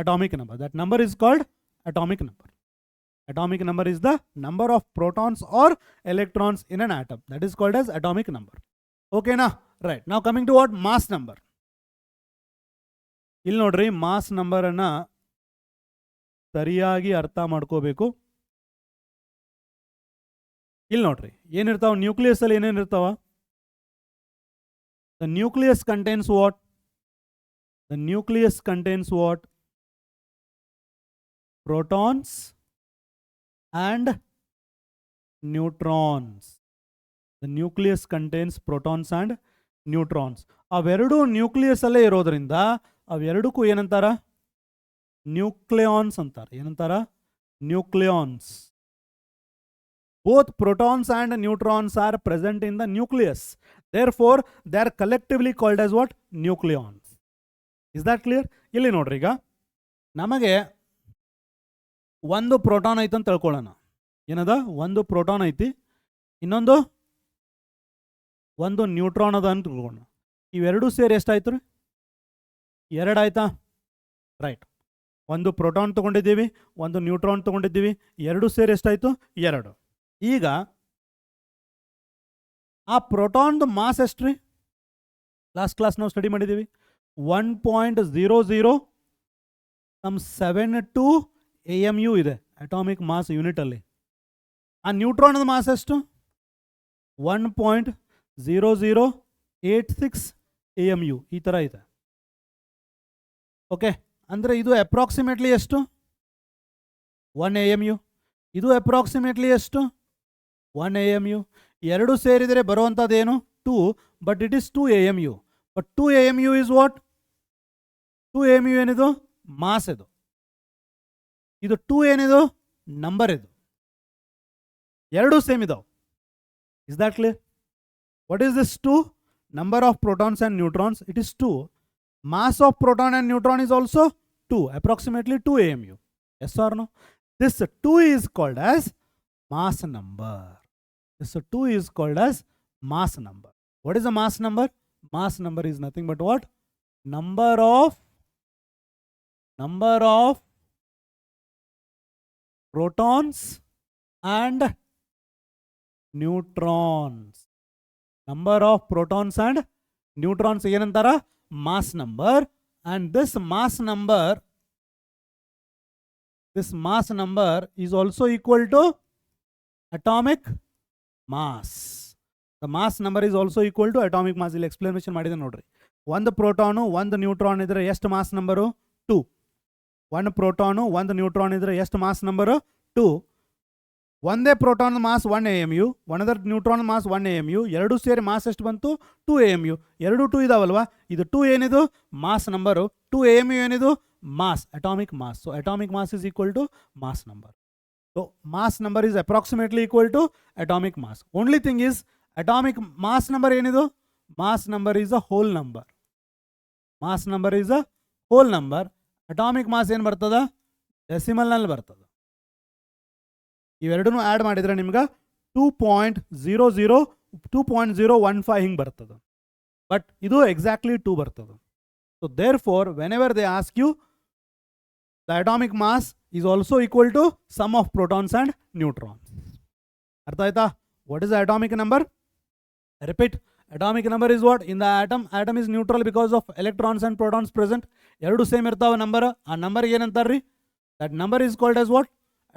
Speaker 1: atomic number. That number is called atomic number. Atomic number is the number of protons or electrons in an atom. That is called as atomic number. Okay na? Right. Now coming to what? Mass number. ಇಲ್ಲಿ ನೋಡ್ರಿ, mass number ಅನ್ನ ಸರಿಯಾಗಿ ಅರ್ಥ ಮಾಡ್ಕೋಬೇಕು. ಇಲ್ಲಿ ನೋಡ್ರಿ ಏನಿರ್ತಾವ nucleus ಅಲ್ಲಿ, ಏನೇನಿರ್ತಾವ? The nucleus contains what? Protons and neutrons. The nucleus contains protons and neutrons. ಅವೆರಡು ನ್ಯೂಕ್ಲಿಯಸ್ ಅಲ್ಲೇ ಇರೋದ್ರಿಂದ ಅವೆರಡಕ್ಕೂ ಏನಂತಾರ? ನ್ಯೂಕ್ಲಿಯಾನ್ಸ್ ಅಂತಾರ. ಏನಂತಾರ? Nucleons. Both protons and neutrons are present in the nucleus. Therefore, they are collectively called as what? Nucleons. Is that clear? ಇಲ್ಲಿ ನೋಡ್ರಿ, ಈಗ ನಮಗೆ ಒಂದು ಪ್ರೋಟಾನ್ ಐತೆ ಅಂತ ತಿಳ್ಕೊಳ್ಳೋಣ. ಏನದ? ಒಂದು ಪ್ರೋಟಾನ್ ಐತಿ, ಇನ್ನೊಂದು ನ್ಯೂಟ್ರಾನ್ ಅದ ಅಂತ ತಿಳ್ಕೊಳ್ಳೋಣ. ಇವೆರಡು ಸೇರಿ ಎಷ್ಟಾಯ್ತು ರೀ? 2 ಆಯ್ತಾ? ರೈಟ್. ಒಂದು ಪ್ರೋಟಾನ್ ತೊಗೊಂಡಿದ್ದೀವಿ, ಒಂದು ನ್ಯೂಟ್ರಾನ್ ತೊಗೊಂಡಿದ್ದೀವಿ, ಎರಡು ಸೇರಿ ಎಷ್ಟಾಯ್ತು? 2. ಈಗ ಆ ಪ್ರೋಟಾನ್ದು ಮಾಸ್ ಎಷ್ಟು ರೀ? ಲಾಸ್ಟ್ ಕ್ಲಾಸ್ ನಾವು ಸ್ಟಡಿ ಮಾಡಿದ್ದೀವಿ. 1.0072 AMU ಇದೆ, ಅಟಾಮಿಕ್ ಮಾಸ್ ಯೂನಿಟಲ್ಲಿ. ಆ ನ್ಯೂಟ್ರಾನ್ ಮಾಸ್ ಎಷ್ಟು? 1.0086 AMU ಈ ಥರ ಇದೆ. ಓಕೆ, ಅಂದರೆ ಇದು ಅಪ್ರಾಕ್ಸಿಮೇಟ್ಲಿ ಎಷ್ಟು? 1 AMU. ಇದು ಅಪ್ರಾಕ್ಸಿಮೇಟ್ಲಿ ಎಷ್ಟು? 1 AMU. ಎರಡು ಸೇರಿದರೆ ಬರುವಂಥದ್ದೇನು? 2, but it is 2 AMU. But 2 AMU is what? 2 AMU ಏನಿದು? ಮಾಸ್ ಇದು. ಇದು 2 ಏನಿದು? ನಂಬರ್ ಇದು. ಎರಡು ಸೇಮ್ ಇದಾವೆ. Is that clear? What is this 2? Number of protons and neutrons, it is 2. Mass of proton and neutron is also 2, approximately 2 AMU. Yes or no? This 2 is called as mass number. This 2 is called as mass number. What is the mass number? Mass number is nothing but what? Number of protons and neutrons. Number of protons and neutrons ಏನಂತಾರ? Mass number. And this mass number is also equal to atomic mass. The mass number is also equal to atomic mass. ಇಲ್ಲಿ explanation ಮಾಡಿದೆ ನೋಡ್ರಿ. ಒಂದು proton ಒಂದು neutron ಇದ್ರೆ ಎಷ್ಟು mass number? 2. ಒಂದು proton ಒಂದು ನ್ಯೂಟ್ರಾನ್ ಇದ್ರೆ ಎಷ್ಟು ಮಾಸ್ ನಂಬರು? 2. ಒಂದೇ proton mass 1 AMU, another neutron mass 1 AMU. ಎರಡು ಸೇರಿ ಮಾಸ್ ಎಷ್ಟು ಬಂತು? 2 AMU. ಎರಡು 2 ಇದಾವಲ್ವಾ? ಇದು 2 ಏನಿದು? Mass number. 2 AMU ಏನಿದು? Mass, atomic mass. So atomic mass is equal to mass number. So mass number is approximately equal to atomic mass. Only thing is atomic mass number ಏನಿದು? Mass number is a whole number. Mass number is a whole number. Atomic mass ಏನು ಬರ್ತದ? ಡೆಸಿಮಲ್ನಲ್ಲಿ ಬರ್ತದ. ಇವೆರಡೂ add ಮಾಡಿದರೆ ನಿಮ್ಗೆ 2.015 ಹಿಂಗೆ ಬರ್ತದೆ. But ಇದು ಎಕ್ಸಾಕ್ಟ್ಲಿ 2 ಬರ್ತದೆ. So therefore whenever they ask you, the atomic mass is also equal to sum of protons and neutrons. ಅರ್ಥ ಆಯ್ತಾ? What is the atomic number? Repeat. Atomic number is what? In the atom, atom is neutral because of electrons and protons present. ಎರಡು same ಇರ್ತಾವೆ number. ಆ number ಏನಂತಾರ್ರಿ? That number is called as what?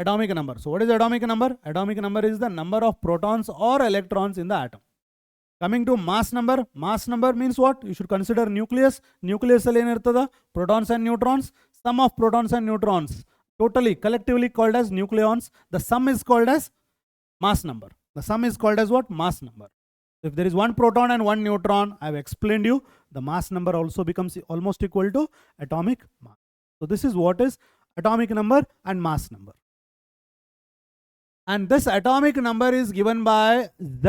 Speaker 1: Atomic number. So what is atomic number? Atomic number is the number of protons or electrons in the atom. Coming to mass number. Mass number means what? You should consider nucleus. Nucleus ಅಲ್ಲಿ ಏನಿರ್ತದ? Protons and neutrons. Sum of protons and neutrons totally collectively called as nucleons. The sum is called as mass number. The sum is called as what? Mass number. If there is one proton and one neutron, I have explained you, the mass number also becomes almost equal to atomic mass. So this is what is atomic number and mass number. And this atomic number is given by Z.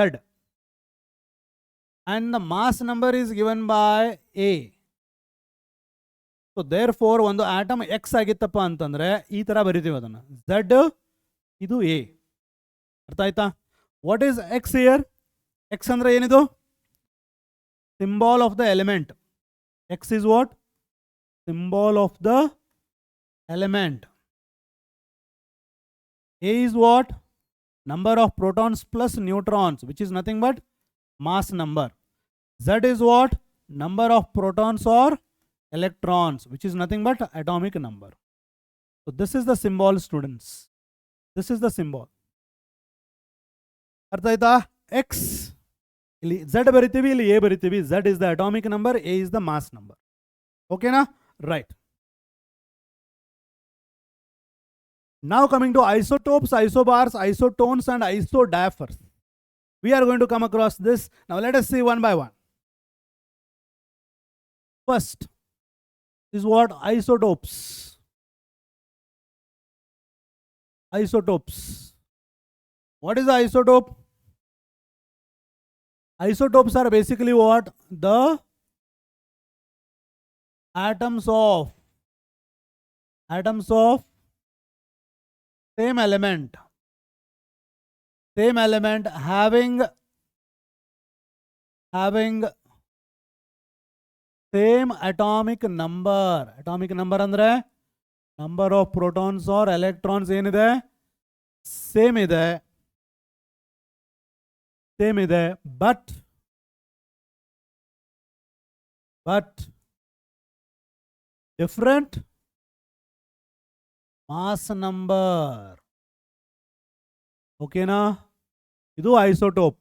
Speaker 1: And the mass number is given by A. So therefore, ಒಂದು atom X ಆಗಿತ್ತಪ್ಪ ಅಂತಂದ್ರೆ ಈ ತರ ಬರಿತೀವಿ ಅದನ್ನ. Z ಇದು A. ಅರ್ಥ ಆಯ್ತಾ? What is X here? X ಅಂದ್ರೆ ಏನಿದು? Symbol of the element. X is what? Symbol of the element. A is what? Number of protons plus neutrons, which is nothing but mass number. Z is what? Number of protons or electrons, which is nothing but atomic number. So this is the symbol, students. This is the symbol. ಅರ್ಥ ಆಯ್ತಾ? X ಇಲ್ಲಿ Z ಬರಿತೀವಿ, ಇಲ್ಲಿ A ಬರಿತೀವಿ. Z is the atomic number, A is the mass number. ಓಕೆನಾ? Right. Now coming to isotopes, isobars, isotones and isodiaphers. We are going to come across this. Now let us see one by one. First is what? Isotopes. Isotopes. What is the isotope? Isotopes are basically what? The atoms of same element having same atomic number. Atomic number ಅಂದ್ರೆ number of protons or electrons ಏನಿದೆ? Same ಇದೆ, but different mass number. ಓಕೆನಾ? ಇದು isotope.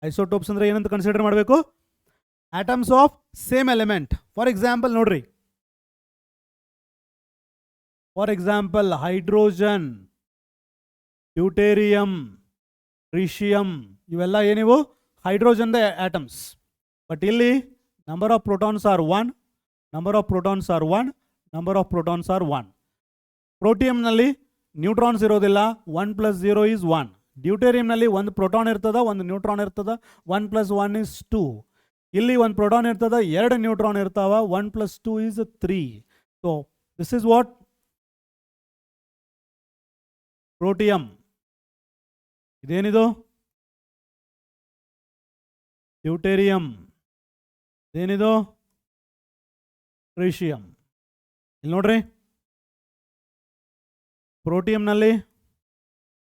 Speaker 1: Isotopes ಅಂದ್ರೆ ಏನಂತ consider ಮಾಡಬೇಕು? Atoms of same element. For example ನೋಡ್ರಿ, for example hydrogen, deuterium, tritium, ಇವೆಲ್ಲ ಏನಿವು ಹೈಡ್ರೋಜನ್ ಆಟಮ್ಸ್. ಬಟ್ ಇಲ್ಲಿ number of protons are 1, number of protons are 1, number of protons are 1. ಪ್ರೋಟಿಯಂನಲ್ಲಿ ನ್ಯೂಟ್ರಾನ್ಸ್ ಇರೋದಿಲ್ಲ, 1 + 0 is 1. ಡ್ಯೂಟೇರಿಯಂನಲ್ಲಿ ಒಂದು ಪ್ರೋಟಾನ್ ಇರ್ತದ, ಒಂದು ನ್ಯೂಟ್ರಾನ್ ಇರ್ತದ, 1 + 1 is 2. ಇಲ್ಲಿ ಒಂದು ಪ್ರೋಟಾನ್ ಇರ್ತದ, 2 ನ್ಯೂಟ್ರಾನ್ ಇರ್ತಾವ, 1 + 2 is 3. So this is what protium. ಇದೇನಿದು ಡ್ಯೂಟೇರಿಯಂ, ಇದೇನಿದು ಟ್ರಿಷಿಯಂ. ಇಲ್ಲಿ ನೋಡ್ರಿ, ಪ್ರೋಟಿಯಂನಲ್ಲಿ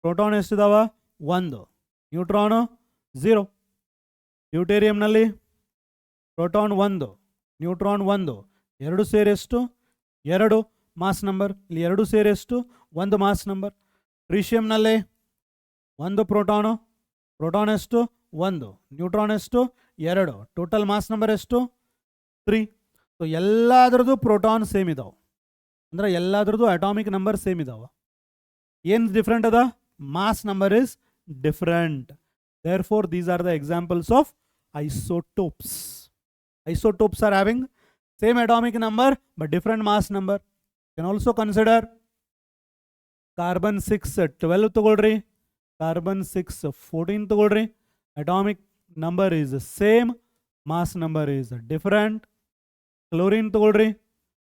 Speaker 1: ಪ್ರೋಟಾನ್ ಎಷ್ಟಿದಾವ? 1, ನ್ಯೂಟ್ರಾನು 0. ಡ್ಯೂಟೇರಿಯಂನಲ್ಲಿ ಪ್ರೋಟಾನ್ 1, ನ್ಯೂಟ್ರಾನ್ 1, 2 ಸೇರಿ ಎಷ್ಟು? 2 ಮಾಸ್ ನಂಬರ್. ಇಲ್ಲಿ 2 ಸೇರಿ ಎಷ್ಟು? 1 ಮಾಸ್ ನಂಬರ್. ಟ್ರಿಷಿಯಂನಲ್ಲಿ 1 ಪ್ರೋಟಾನು, ಪ್ರೋಟಾನ್ ಎಷ್ಟು? 1, ನ್ಯೂಟ್ರಾನ್ ಎಷ್ಟು? 2, ಟೋಟಲ್ ಮಾಸ್ ನಂಬರ್ ಎಷ್ಟು? 3. ಸೊ ಎಲ್ಲಾದ್ರದ್ದು ಪ್ರೋಟಾನ್ ಸೇಮ್ ಇದಾವೆ, ಅಂದ್ರೆ ಎಲ್ಲಾದ್ರದ್ದು ಅಟಾಮಿಕ್ ನಂಬರ್ ಸೇಮ್ ಇದಾವೆ. ಏನು ಡಿಫ್ರೆಂಟ್ ಅದ? Mass number is different. Therefore, these are the examples of isotopes. Isotopes are having same atomic number but different mass number. You can also consider carbon 6 12 ತಗೊಳ್ರಿ, carbon 6 14 ತಗೊಳ್ರಿ. Atomic number is same, mass number is different. Chlorine ತಗೊಳ್ರಿ,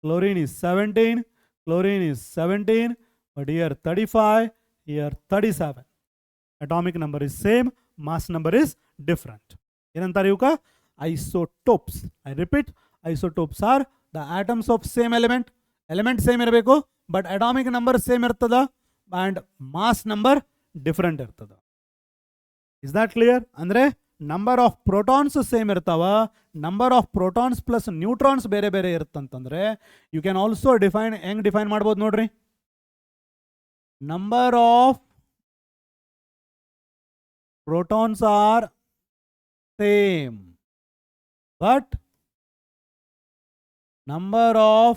Speaker 1: chlorine is 17, chlorine is 17, but here 35, here 37. Atomic number is same, mass number is different. ಏನಂತಾರೆ ಇವಕ್ಕ? Isotopes. I repeat, isotopes are the atoms of same element. Element same ಇರಬೇಕು, but atomic number same ಇರ್ತದ and mass number different ಇರ್ತದ. Is that clear? ಅಂದ್ರೆ number of protons same ಇರ್ತಾವ, number of protons plus neutrons ಬೇರೆ ಬೇರೆ ಇರುತ್ತಂತಂದ್ರೆ you can also define. ಹೆಂಗ್ define ಮಾಡ್ಬೋದು ನೋಡ್ರಿ? Number of protons are same but number of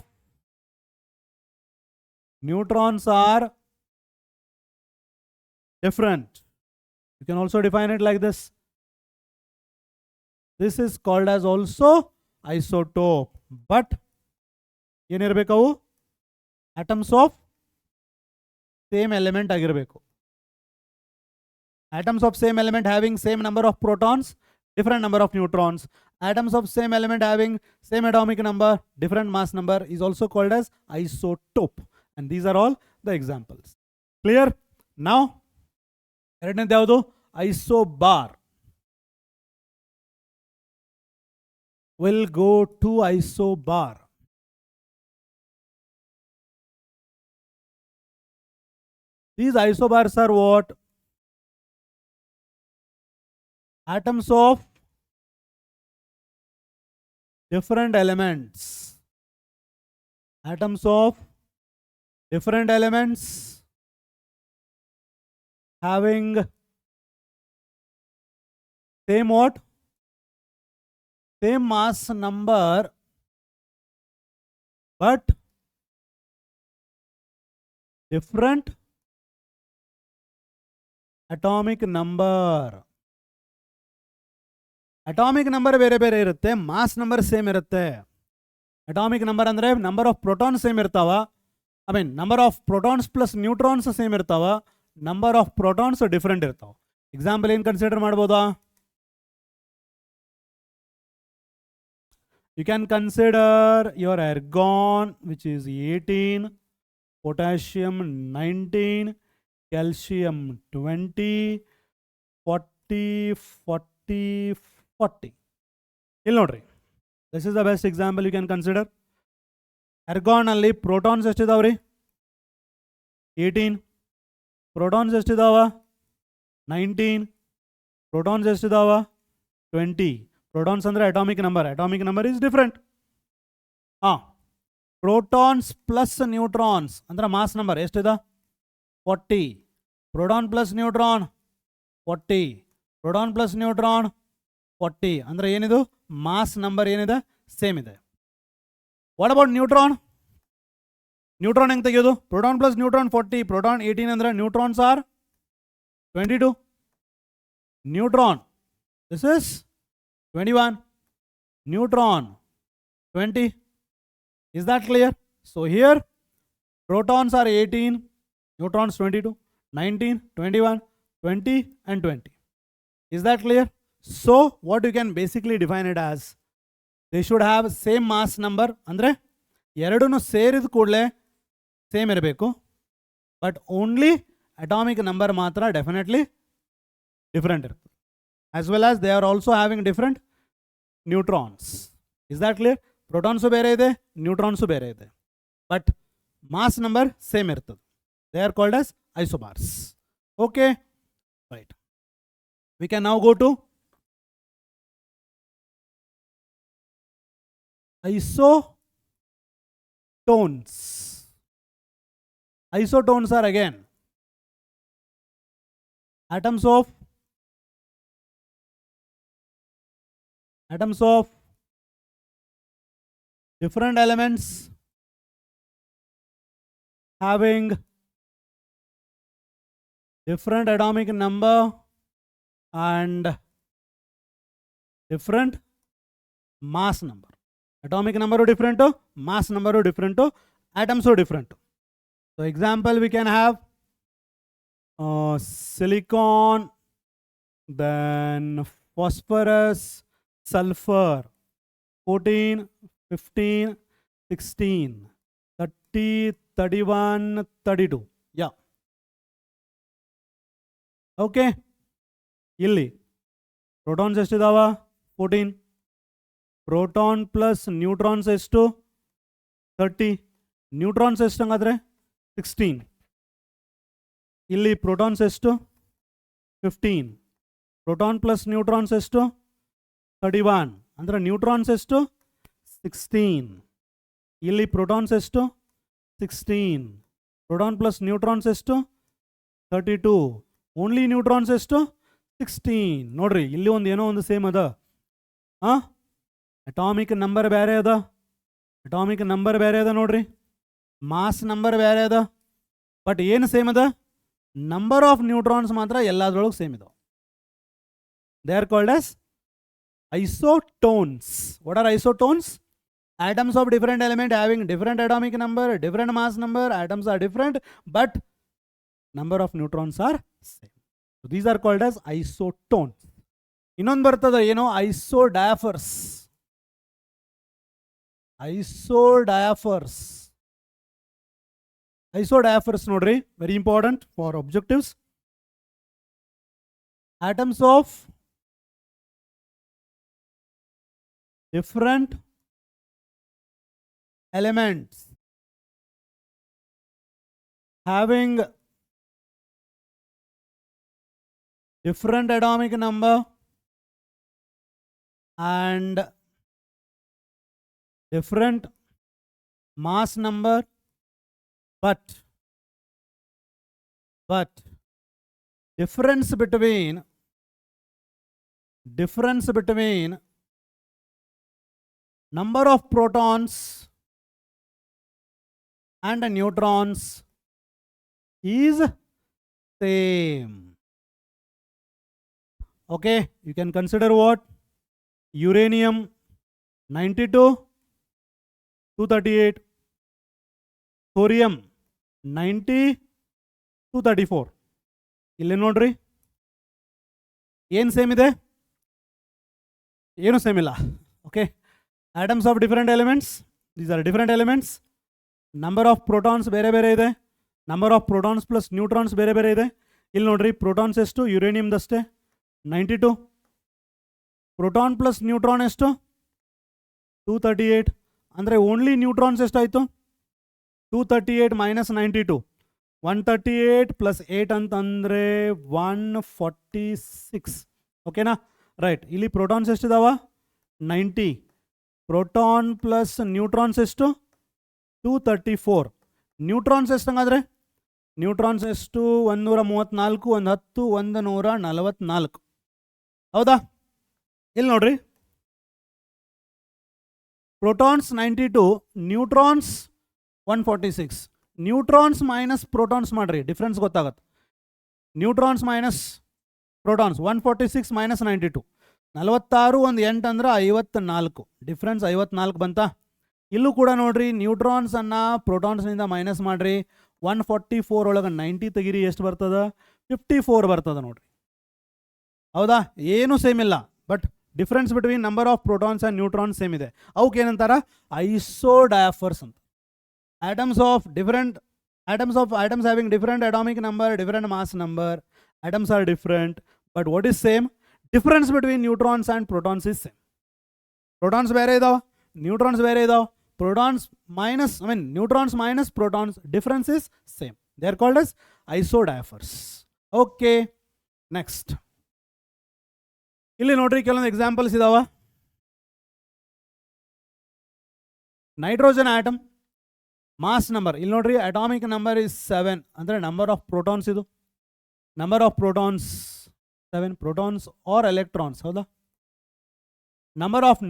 Speaker 1: neutrons are different. You can also define it like this. This is called as also isotope, but ಏನಿರಬೇಕವು? atoms of same element ಆಗಿರಬೇಕು. Atoms of same element having same number of protons, different number of neutrons. Atoms of same element having same atomic number, different mass number is also called as isotope. And these are all the examples. Clear? Now, ಎರಡನೇದು ಯಾವುದು? Isobar. We'll go to isobar. These isobars are what? Atoms of different elements. Atoms of different elements having same what? Same mass number but different atomic number. Atomic number ಬೇರೆ ಬೇರೆ ಇರುತ್ತೆ, mass number same ಇರುತ್ತೆ. Atomic number ಅಂದರೆ number of protons same ಇರ್ತಾವ, I mean number of protons plus neutrons same ಇರ್ತಾವ, number of protons different ಇರ್ತಾವ. Example ಏನು consider ಮಾಡ್ಬೋದಾ? You can consider your argon which is 18, potassium 19, calcium 20, 40, 40. ಇಲ್ಲಿ ನೋಡ್ರಿ, this is the best example you can consider. argon ಅಲ್ಲಿ protons ಎಷ್ಟಿದಾವ್ರಿ? 18. Protons ಎಷ್ಟಿದಾವ? 19. Protons ಎಷ್ಟಿದಾವ? 20. ಪ್ರೋಟಾನ್ಸ್ ಅಂದರೆ atomic number. Atomic number is different. Protons plus neutrons ಅಂದ್ರೆ mass number ಎಷ್ಟಿದೆ 40. Proton plus neutron 40. Proton plus neutron 40 ಅಂದ್ರೆ ಏನಿದು ಮಾಸ್ ನಂಬರ್ ಏನಿದೆ ಸೇಮ್ ಇದೆ. What about neutron? ನ್ಯೂಟ್ರಾನ್ ಹೆಂಗೆ ತೆಗೆಯೋದು? ಪ್ರೋಟಾನ್ ಪ್ಲಸ್ ನ್ಯೂಟ್ರಾನ್ 40, ಪ್ರೋಟಾನ್ 18 ಅಂದ್ರೆ neutrons are 22. Neutron this is 21. Neutron 20. Is that clear? So here protons are 18, neutrons 22, 19, 21, 20 and 20. Is that clear? So what you can basically define it as, they should have same mass number. Andre ಎರಡನ್ನು ಸೇರಿದ ಕೂಡಲೇ same ಇರಬೇಕು, but only atomic number ಮಾತ್ರ definitely different ಇರುತ್ತೆ. As well as they are also having different neutrons. Is that clear? Protons ಬೇರೆ ಇದೆ, neutrons ಬೇರೆ ಇದೆ, ಬಟ್ ಮಾಸ್ ನಂಬರ್ ಸೇಮ್ ಇರ್ತದೆ. They are called as isobars. Okay, right. We can now go to isotones. Isotones are again atoms of different elements having different atomic number and different mass number. Atomic number different, mass number different, atoms different. So example we can have silicon, then phosphorus, sulfur, 14, 15, 16, 30, 31, 32. Yeah. Okay. Illi protons ಎಷ್ಟಿದಾವ 14. Proton plus neutrons ಎಷ್ಟು 30. Neutrons ಎಷ್ಟು ಹಂಗಾದ್ರೆ 16. ಇಲ್ಲಿ protons ಎಷ್ಟು 15. Proton plus neutrons ಎಷ್ಟು 31 ಅಂದರೆ neutrons ಎಷ್ಟು 16. ಇಲ್ಲಿ protons ಎಷ್ಟು 16. ಪ್ರೋಟಾನ್ ಪ್ಲಸ್ ನ್ಯೂಟ್ರಾನ್ಸ್ ಎಷ್ಟು 32. ಓನ್ಲಿ ನ್ಯೂಟ್ರಾನ್ಸ್ ಎಷ್ಟು 16. ನೋಡ್ರಿ ಇಲ್ಲಿ ಒಂದು ಏನೋ ಒಂದು ಸೇಮ್ ಅದ. ಅಟಾಮಿಕ್ ನಂಬರ್ ಬೇರೆ ಅದ, ಅಟಾಮಿಕ್ ನಂಬರ್ ಬೇರೆ ಅದ ನೋಡ್ರಿ, ಮಾಸ್ ನಂಬರ್ ಬೇರೆ ಅದ, ಬಟ್ ಏನು ಸೇಮ್ ಅದ? ನಂಬರ್ ಆಫ್ ನ್ಯೂಟ್ರಾನ್ಸ್ ಮಾತ್ರ ಎಲ್ಲದ್ರೊಳಗೆ ಸೇಮ್ ಇದಾವೆ. They are called as isotones. What are isotones? Atoms of different element having different atomic number, different mass number. Atoms are different, but number of neutrons are same. So these are called as isotones. ಇನ್ನೊಂದು ಬರ್ತದ ಏನೋ isodiaphers. Isodiaphers ನೋಡ್ರಿ, very important for objectives. Atoms of different elements having different atomic number and different mass number, but difference between number of protons and neutrons is same. Okay, you can consider what? Uranium 92, 238, thorium 90, 234. ಇಲ್ಲಿ ನೋಡ್ರಿ ಏನು same ಇದೆ, ಏನು same ಇಲ್ಲ. Okay, atoms of different elements, these are different elements. Number of protons ಬೇರೆ ಬೇರೆ ಇದೆ, number of protons plus neutrons ಬೇರೆ ಬೇರೆ ಇದೆ. ಇಲ್ಲಿ ನೋಡ್ರಿ ಪ್ರೋಟಾನ್ಸ್ ಎಷ್ಟು ಯುರೇನಿಯಮ್ದಷ್ಟೇ 92, ಪ್ರೋಟಾನ್ ಪ್ಲಸ್ ನ್ಯೂಟ್ರಾನ್ ಎಷ್ಟು 238. ಅಂದರೆ ಓನ್ಲಿ ನ್ಯೂಟ್ರಾನ್ಸ್ ಎಷ್ಟಾಯಿತು 238 ಮೈನಸ್ 92, 138 ಪ್ಲಸ್ 8 ಅಂತಂದರೆ 146. ಓಕೆನಾ, ರೈಟ್. ಇಲ್ಲಿ ಪ್ರೋಟಾನ್ಸ್ ಎಷ್ಟಿದಾವ 90, ಪ್ರೋಟಾನ್ ಪ್ಲಸ್ ನ್ಯೂಟ್ರಾನ್ಸ್ ಎಷ್ಟು 234. ನ್ಯೂಟ್ರಾನ್ಸ್ ಎಷ್ಟು ಹಂಗಾದ್ರೆ? ನ್ಯೂಟ್ರಾನ್ಸ್ ಎಷ್ಟು? 134, 10, 144. ಹೌದಾ? ಇಲ್ಲಿ ನೋಡ್ರಿ, protons 92, neutrons 146. Neutrons minus protons ಮಾಡ್ರಿ, ಡಿಫ್ರೆನ್ಸ್ ಗೊತ್ತಾಗತ್ತೆ. ನ್ಯೂಟ್ರಾನ್ಸ್ ಮೈನಸ್ ಪ್ರೋಟಾನ್ಸ್ 146 ಮೈನಸ್ 92, 46 ಒಂದು 8 ಅಂದ್ರೆ 54. ಡಿಫ್ರೆನ್ಸ್ 54 ಬಂತಾ? ಇಲ್ಲೂ ಕೂಡ ನೋಡ್ರಿ, ನ್ಯೂಟ್ರಾನ್ಸ್ ಅನ್ನ ಪ್ರೋಟಾನ್ಸ್ನಿಂದ ಮೈನಸ್ ಮಾಡ್ರಿ, 144 ಒಳಗೆ 90 ತೆಗಿರಿ, ಎಷ್ಟು ಬರ್ತದ? 54 ಬರ್ತದ ನೋಡ್ರಿ. ಹೌದಾ? ಏನು ಸೇಮ್ ಇಲ್ಲ, but difference between number of protons and neutrons same ಇದೆ. ಅವಕ್ಕೆ ಏನಂತಾರ? ಐಸೋಡಯಾಫರ್ಸ್ ಅಂತ. atoms having different atomic number, different mass number. Atoms are different, but what is same? Difference between neutrons and protons is same. Protons ಬೇರೆ ಇದಾವ, neutrons ಬೇರೆ ಇದಾವ. Protons minus, neutrons minus protons, difference is same. They are called as isodiaphers. Okay, next. ಇಲ್ಲಿ ನೋಡ್ರಿ ಕೆಲವೊಂದು examples ಇದಾವ. Nitrogen atom mass number, ಇಲ್ಲಿ ನೋಡ್ರಿ, ಅಟಾಮಿಕ್ ನಂಬರ್ ಇಸ್ 7 ಅಂದರೆ ನಂಬರ್ ಆಫ್ ಪ್ರೋಟಾನ್ಸ್. ಇದು number of protons 7, protons R electrons. ಹೌದಾ? Number of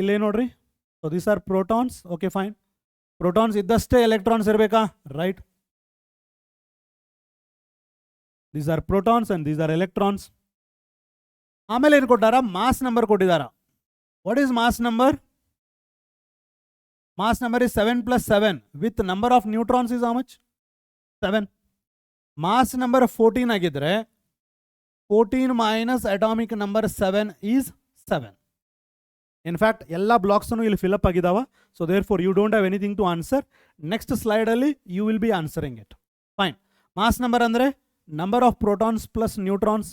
Speaker 1: ಇಲ್ಲೇ ನೋಡ್ರಿ, so these are protons. Okay fine, protons ಇದ್ದಷ್ಟೇ ಎಲೆಕ್ಟ್ರಾನ್ಸ್ ಇರಬೇಕಾ? Right, these are protons and these are electrons. ಆಮೇಲೆ ಏನು ಕೊಟ್ಟಾರ? ಮಾಸ್ ನಂಬರ್ ಕೊಟ್ಟಿದಾರ. What is mass number? Mass number is 7 plus 7 with number of neutrons is how much? 7. Mass number 14 ಆಗಿದ್ರೆ 14 minus atomic number 7 is 7. In fact, ಎಲ್ಲ ಬ್ಲಾಕ್ಸನ್ನು ಇಲ್ಲಿ fill up ಆಗಿದಾವ. So therefore you don't have anything to answer. Next slide ಅಲ್ಲಿ you will be answering it. Fine. Mass number ಅಂದರೆ number of protons plus neutrons.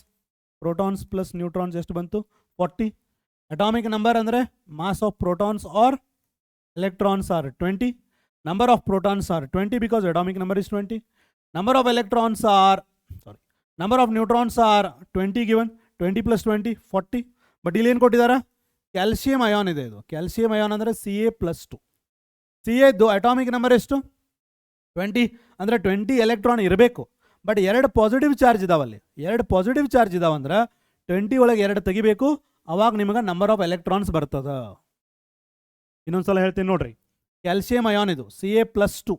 Speaker 1: Protons plus neutrons ಎಷ್ಟು ಬಂತು? 40. Atomic number ಅಂದರೆ mass of protons or electrons are 20. Number of protons are 20 because atomic number is 20. Number of electrons are, number of neutrons are 20 given. 20 plus 20, 40. But ಇಲ್ಲಿ ಏನು ಕೊಟ್ಟಿದಾರ? Calcium ion ಇದೆ. ಇದು calcium ion ಅಂದರೆ Ca+2. Ca atomic number ಎಷ್ಟು? 20 ಅಂದರೆ 20 electron ಇರಬೇಕು. But 2 positive charge ಇದಾವಲ್ಲಿ. 2 positive charge ಇದಾವಂದ್ರೆ 20 ಒಳಗೆ 2 ತೆಗಿಬೇಕು, ಅವಾಗ ನಿಮಗೆ ನಂಬರ್ ಆಫ್ ಎಲೆಕ್ಟ್ರಾನ್ಸ್ ಬರ್ತದ. ಇನ್ನೊಂದ್ಸಲ ಹೇಳ್ತೀನಿ ನೋಡ್ರಿ, ಕ್ಯಾಲ್ಸಿಯಂ ಅಯಾನ್ ಇದು Ca+2,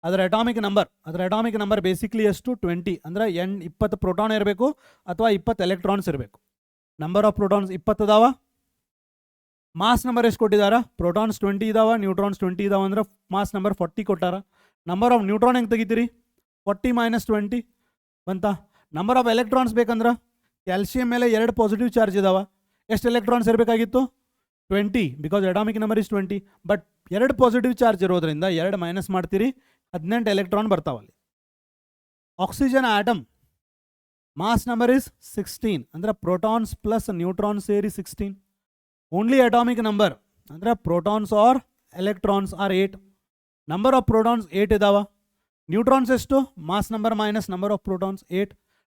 Speaker 1: ಅದರ ಅಟಾಮಿಕ್ ನಂಬರ್ ಬೇಸಿಕ್ಲಿ ಎಷ್ಟು? 20 ಅಂದರೆ 20 ಪ್ರೋಟಾನ್ ಇರಬೇಕು ಅಥವಾ 20 ಎಲೆಕ್ಟ್ರಾನ್ಸ್ ಇರಬೇಕು. ನಂಬರ್ ಆಫ್ ಪ್ರೋಟಾನ್ಸ್ 20 ಅದಾವ. ಮಾಸ್ ನಂಬರ್ ಎಷ್ಟು ಕೊಟ್ಟಿದಾರ? ಪ್ರೋಟಾನ್ಸ್ 20 ಇದಾವ, ನ್ಯೂಟ್ರಾನ್ಸ್ 20 ಇದಾವ ಅಂದ್ರೆ ಮಾಸ್ ನಂಬರ್ 40 ಕೊಟ್ಟಾರ. ನಂಬರ್ ಆಫ್ ನ್ಯೂಟ್ರಾನ್ ಹೆಂಗೆ ತೆಗಿತೀರಿ? 40 minus 20 ಬಂತ. ನಂಬರ್ ಆಫ್ ಎಲೆಕ್ಟ್ರಾನ್ಸ್ ಬೇಕಂದ್ರೆ ಕ್ಯಾಲ್ಸಿಯಂ ಮೇಲೆ 2 ಪಾಸಿಟಿವ್ ಚಾರ್ಜ್ ಇದಾವ. ಎಷ್ಟು ಎಲೆಕ್ಟ್ರಾನ್ಸ್ ಇರಬೇಕಾಗಿತ್ತು? 20 because atomic number is 20. But 2 positive charge ಇರೋದ್ರಿಂದ 2 ಮೈನಸ್ ಮಾಡ್ತೀರಿ, 18 ಎಲೆಕ್ಟ್ರಾನ್ ಬರ್ತಾವಲ್ಲಿ. Oxygen atom mass number is 16 ಅಂದರೆ ಪ್ರೋಟಾನ್ಸ್ ಪ್ಲಸ್ ನ್ಯೂಟ್ರಾನ್ ಸೇರಿ 16. ಓನ್ಲಿ ಅಟಾಮಿಕ್ ನಂಬರ್ ಅಂದರೆ protons R electrons are 8. Number of protons 8 ಇದಾವ. ನ್ಯೂಟ್ರಾನ್ಸ್ ಎಷ್ಟು? Mass number minus number of protons 8.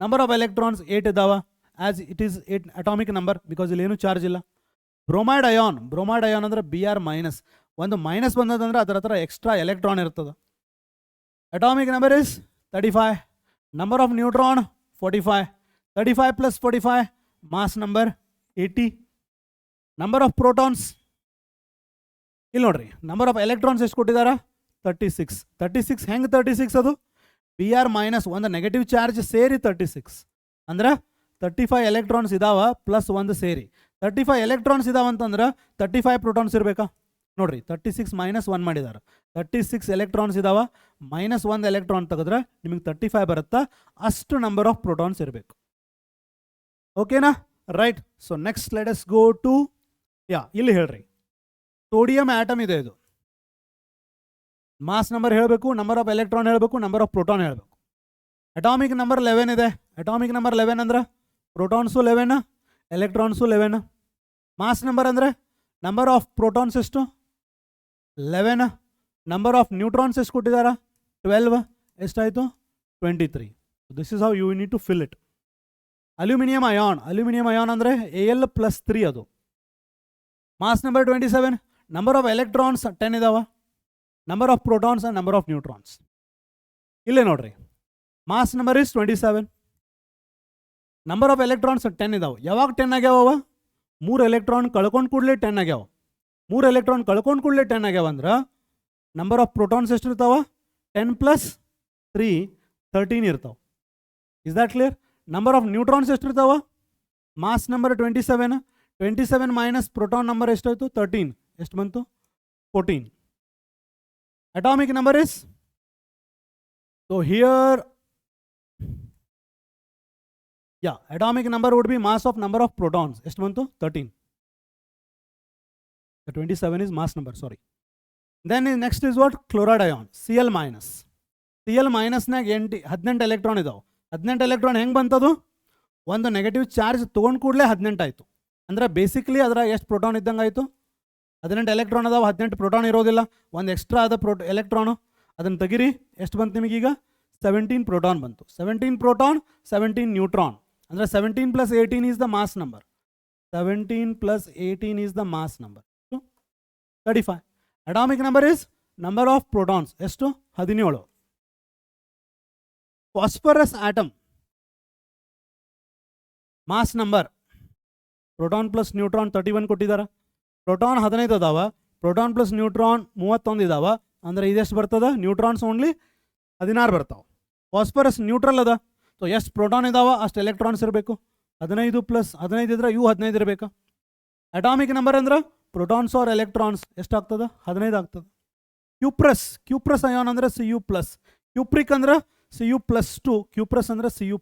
Speaker 1: Number of electrons 8 ಇದಾವ as it is 8 atomic number because ಇಲ್ಲಿ ಏನು charge ಇಲ್ಲ. Bromide ion ಅಂದರೆ Br minus. ಒಂದು minus ಬಂದದಂದ್ರೆ ಅದರ ಹತ್ರ ಎಕ್ಸ್ಟ್ರಾ ಎಲೆಕ್ಟ್ರಾನ್ ಇರ್ತದೆ. Atomic number is 35. Number of neutron 45. 35 plus 45 mass number 80. Number of protons ಇಲ್ಲಿ ನೋಡ್ರಿ, ನಂಬರ್ ಆಫ್ ಎಲೆಕ್ಟ್ರಾನ್ಸ್ ಎಷ್ಟು ಕೊಟ್ಟಿದಾರ? 36. 36 ಹೆಂಗೆ 36 ಅದು? Br ಮೈನಸ್ ಒಂದು ನೆಗೆಟಿವ್ ಚಾರ್ಜ್ ಸೇರಿ 36 ಅಂದ್ರೆ 35 ಎಲೆಕ್ಟ್ರಾನ್ಸ್ ಇದಾವ ಪ್ಲಸ್ ಒಂದು ಸೇರಿ 35 ಎಲೆಕ್ಟ್ರಾನ್ಸ್ ಇದಾವಂತಂದ್ರೆ 35 ಪ್ರೋಟಾನ್ಸ್ ಇರಬೇಕಾ? ನೋಡ್ರಿ, 36 ಮೈನಸ್ 1 ಮಾಡಿದಾರೆ. 36 ಎಲೆಕ್ಟ್ರಾನ್ಸ್ ಇದಾವ, ಮೈನಸ್ 1 ಎಲೆಕ್ಟ್ರಾನ್ ತೆಗೆದ್ರೆ ನಿಮಗೆ 35 ಬರುತ್ತಾ. ಅಷ್ಟು ನಂಬರ್ ಆಫ್ ಪ್ರೋಟಾನ್ಸ್ ಇರಬೇಕು. ಓಕೆನಾ? Right. So next let us go to ಇಲ್ಲಿ ಹೇಳ್ರಿ, ಸೋಡಿಯಂ ಆಟಮ್ ಇದೆ. ಇದು ಮಾಸ್ ನಂಬರ್ ಹೇಳಬೇಕು, ನಂಬರ್ ಆಫ್ ಎಲೆಕ್ಟ್ರಾನ್ ಹೇಳಬೇಕು, ನಂಬರ್ ಆಫ್ ಪ್ರೋಟಾನ್ ಹೇಳಬೇಕು. ಅಟಾಮಿಕ್ ನಂಬರ್ 11 ಇದೆ. ಅಟಾಮಿಕ್ ನಂಬರ್ 11 ಅಂದ್ರೆ ಪ್ರೋಟಾನ್ಸು 11, ಎಲೆಕ್ಟ್ರಾನ್ಸು 11. ಮಾಸ್ ನಂಬರ್ ಅಂದರೆ ನಂಬರ್ ಆಫ್ ಪ್ರೋಟಾನ್ಸ್ ಎಷ್ಟು? 11. ನಂಬರ್ ಆಫ್ ನ್ಯೂಟ್ರಾನ್ಸ್ ಎಷ್ಟು ಕೊಟ್ಟಿದ್ದಾರೆ? 12. ಎಷ್ಟಾಯಿತು? 23. This is how you need to fill it. Aluminium ion ಅಂದರೆ Al+3 ಅದು. Mass number 27. Number of electrons 10 ಇದಾವ. Number of protons and number of neutrons. ಇಲ್ಲೇ ನೋಡ್ರಿ, mass number is 27, number of electrons 10 ಇದಾವೆ. ಯಾವಾಗ 10 ಆಗ್ಯಾವ? 3 ಎಲೆಕ್ಟ್ರಾನ್ ಕಳ್ಕೊಂಡು ಕೂಡಲೇ 10 ಆಗ್ಯಾವ. 3 ಎಲೆಕ್ಟ್ರಾನ್ ಕಳ್ಕೊಂಡು ಕೂಡಲೇ 10 ಆಗ್ಯಾವ ಅಂದ್ರೆ ನಂಬರ್ ಆಫ್ ಪ್ರೋಟಾನ್ಸ್ ಎಷ್ಟು ಇರ್ತಾವ? 10 + 3 13 ಇರ್ತಾವೆ. Is that clear? Number of neutrons ಎಷ್ಟು ಇರ್ತಾವ? Mass number 27, 27 minus proton number ಎಷ್ಟಾಯಿತು? 13. ಎಷ್ಟು ಬಂತು? 14. Atomic number is, so here, yeah, atomic number would be mass of number of protons. ಎಷ್ಟು ಬಂತು? 13. The 27 is mass number, sorry. Then next is what? Chloride ion, Cl minus. Cl minus ನಾಗ 18 electron ಇದಾವೆ. 18 electron ಹೆಂಗೆ ಬಂತದು? ಒಂದು negative charge ತೊಗೊಂಡು ಕೂಡಲೇ 18 ಆಯಿತು. ಅಂದರೆ ಬೇಸಿಕ್ಲಿ ಅದರ ಎಷ್ಟು ಪ್ರೋಟಾನ್ ಇದ್ದಂಗೆ ಆಯಿತು? 18 ಎಲೆಕ್ಟ್ರಾನ್ ಅದಾವೆ, 18 ಪ್ರೋಟಾನ್ ಇರೋದಿಲ್ಲ. ಒಂದು ಎಕ್ಸ್ಟ್ರಾ ಆದ ಎಲೆಕ್ಟ್ರಾನು ಅದನ್ನು ತೆಗಿರಿ. ಎಷ್ಟು ಬಂತು ನಿಮಗೀಗ? 17 ಪ್ರೋಟಾನ್ ಬಂತು. 17 ಪ್ರೋಟಾನ್, 17 ನ್ಯೂಟ್ರಾನ್. ಅಂದರೆ 17 + 18 is the mass number. 17 + 18 is the mass number. 35. Atomic number is number of protons. ಎಷ್ಟು? 17. Phosphorus atom mass number, proton plus neutron 31 ಕೊಟ್ಟಿದ್ದಾರೆ. ಪ್ರೋಟಾನ್ 15 ಅದಾವ, ಪ್ರೋಟಾನ್ ಪ್ಲಸ್ ನ್ಯೂಟ್ರಾನ್ 31 ಇದಾವ. ಅಂದರೆ ಇದೆಷ್ಟು ಬರ್ತದೆ? ನ್ಯೂಟ್ರಾನ್ಸ್ ಓನ್ಲಿ 16 ಬರ್ತಾವೆ. ಫಾಸ್ಫರಸ್ ನ್ಯೂಟ್ರಲ್ ಅದ, ಸೊ ಎಷ್ಟು ಪ್ರೋಟಾನ್ ಇದಾವ ಅಷ್ಟು ಎಲೆಕ್ಟ್ರಾನ್ಸ್ ಇರಬೇಕು. 15 + 15 ಇದ್ರೆ ಇವು 15 ಇರಬೇಕು. ಅಟಾಮಿಕ್ ನಂಬರ್ ಅಂದ್ರೆ ಪ್ರೋಟಾನ್ಸ್ ಆರ್ ಎಲೆಕ್ಟ್ರಾನ್ಸ್ ಎಷ್ಟಾಗ್ತದೆ? 15 ಆಗ್ತದೆ. ಕ್ಯೂಪ್ರಸ್ ಅಯಾನ್ ಅಂದರೆ Cu+, ಕ್ಯೂಪ್ರಿಕ್ ಅಂದ್ರೆ Cu+2, ಕ್ಯೂಪ್ರಸ್ ಅಂದರೆ Cu+.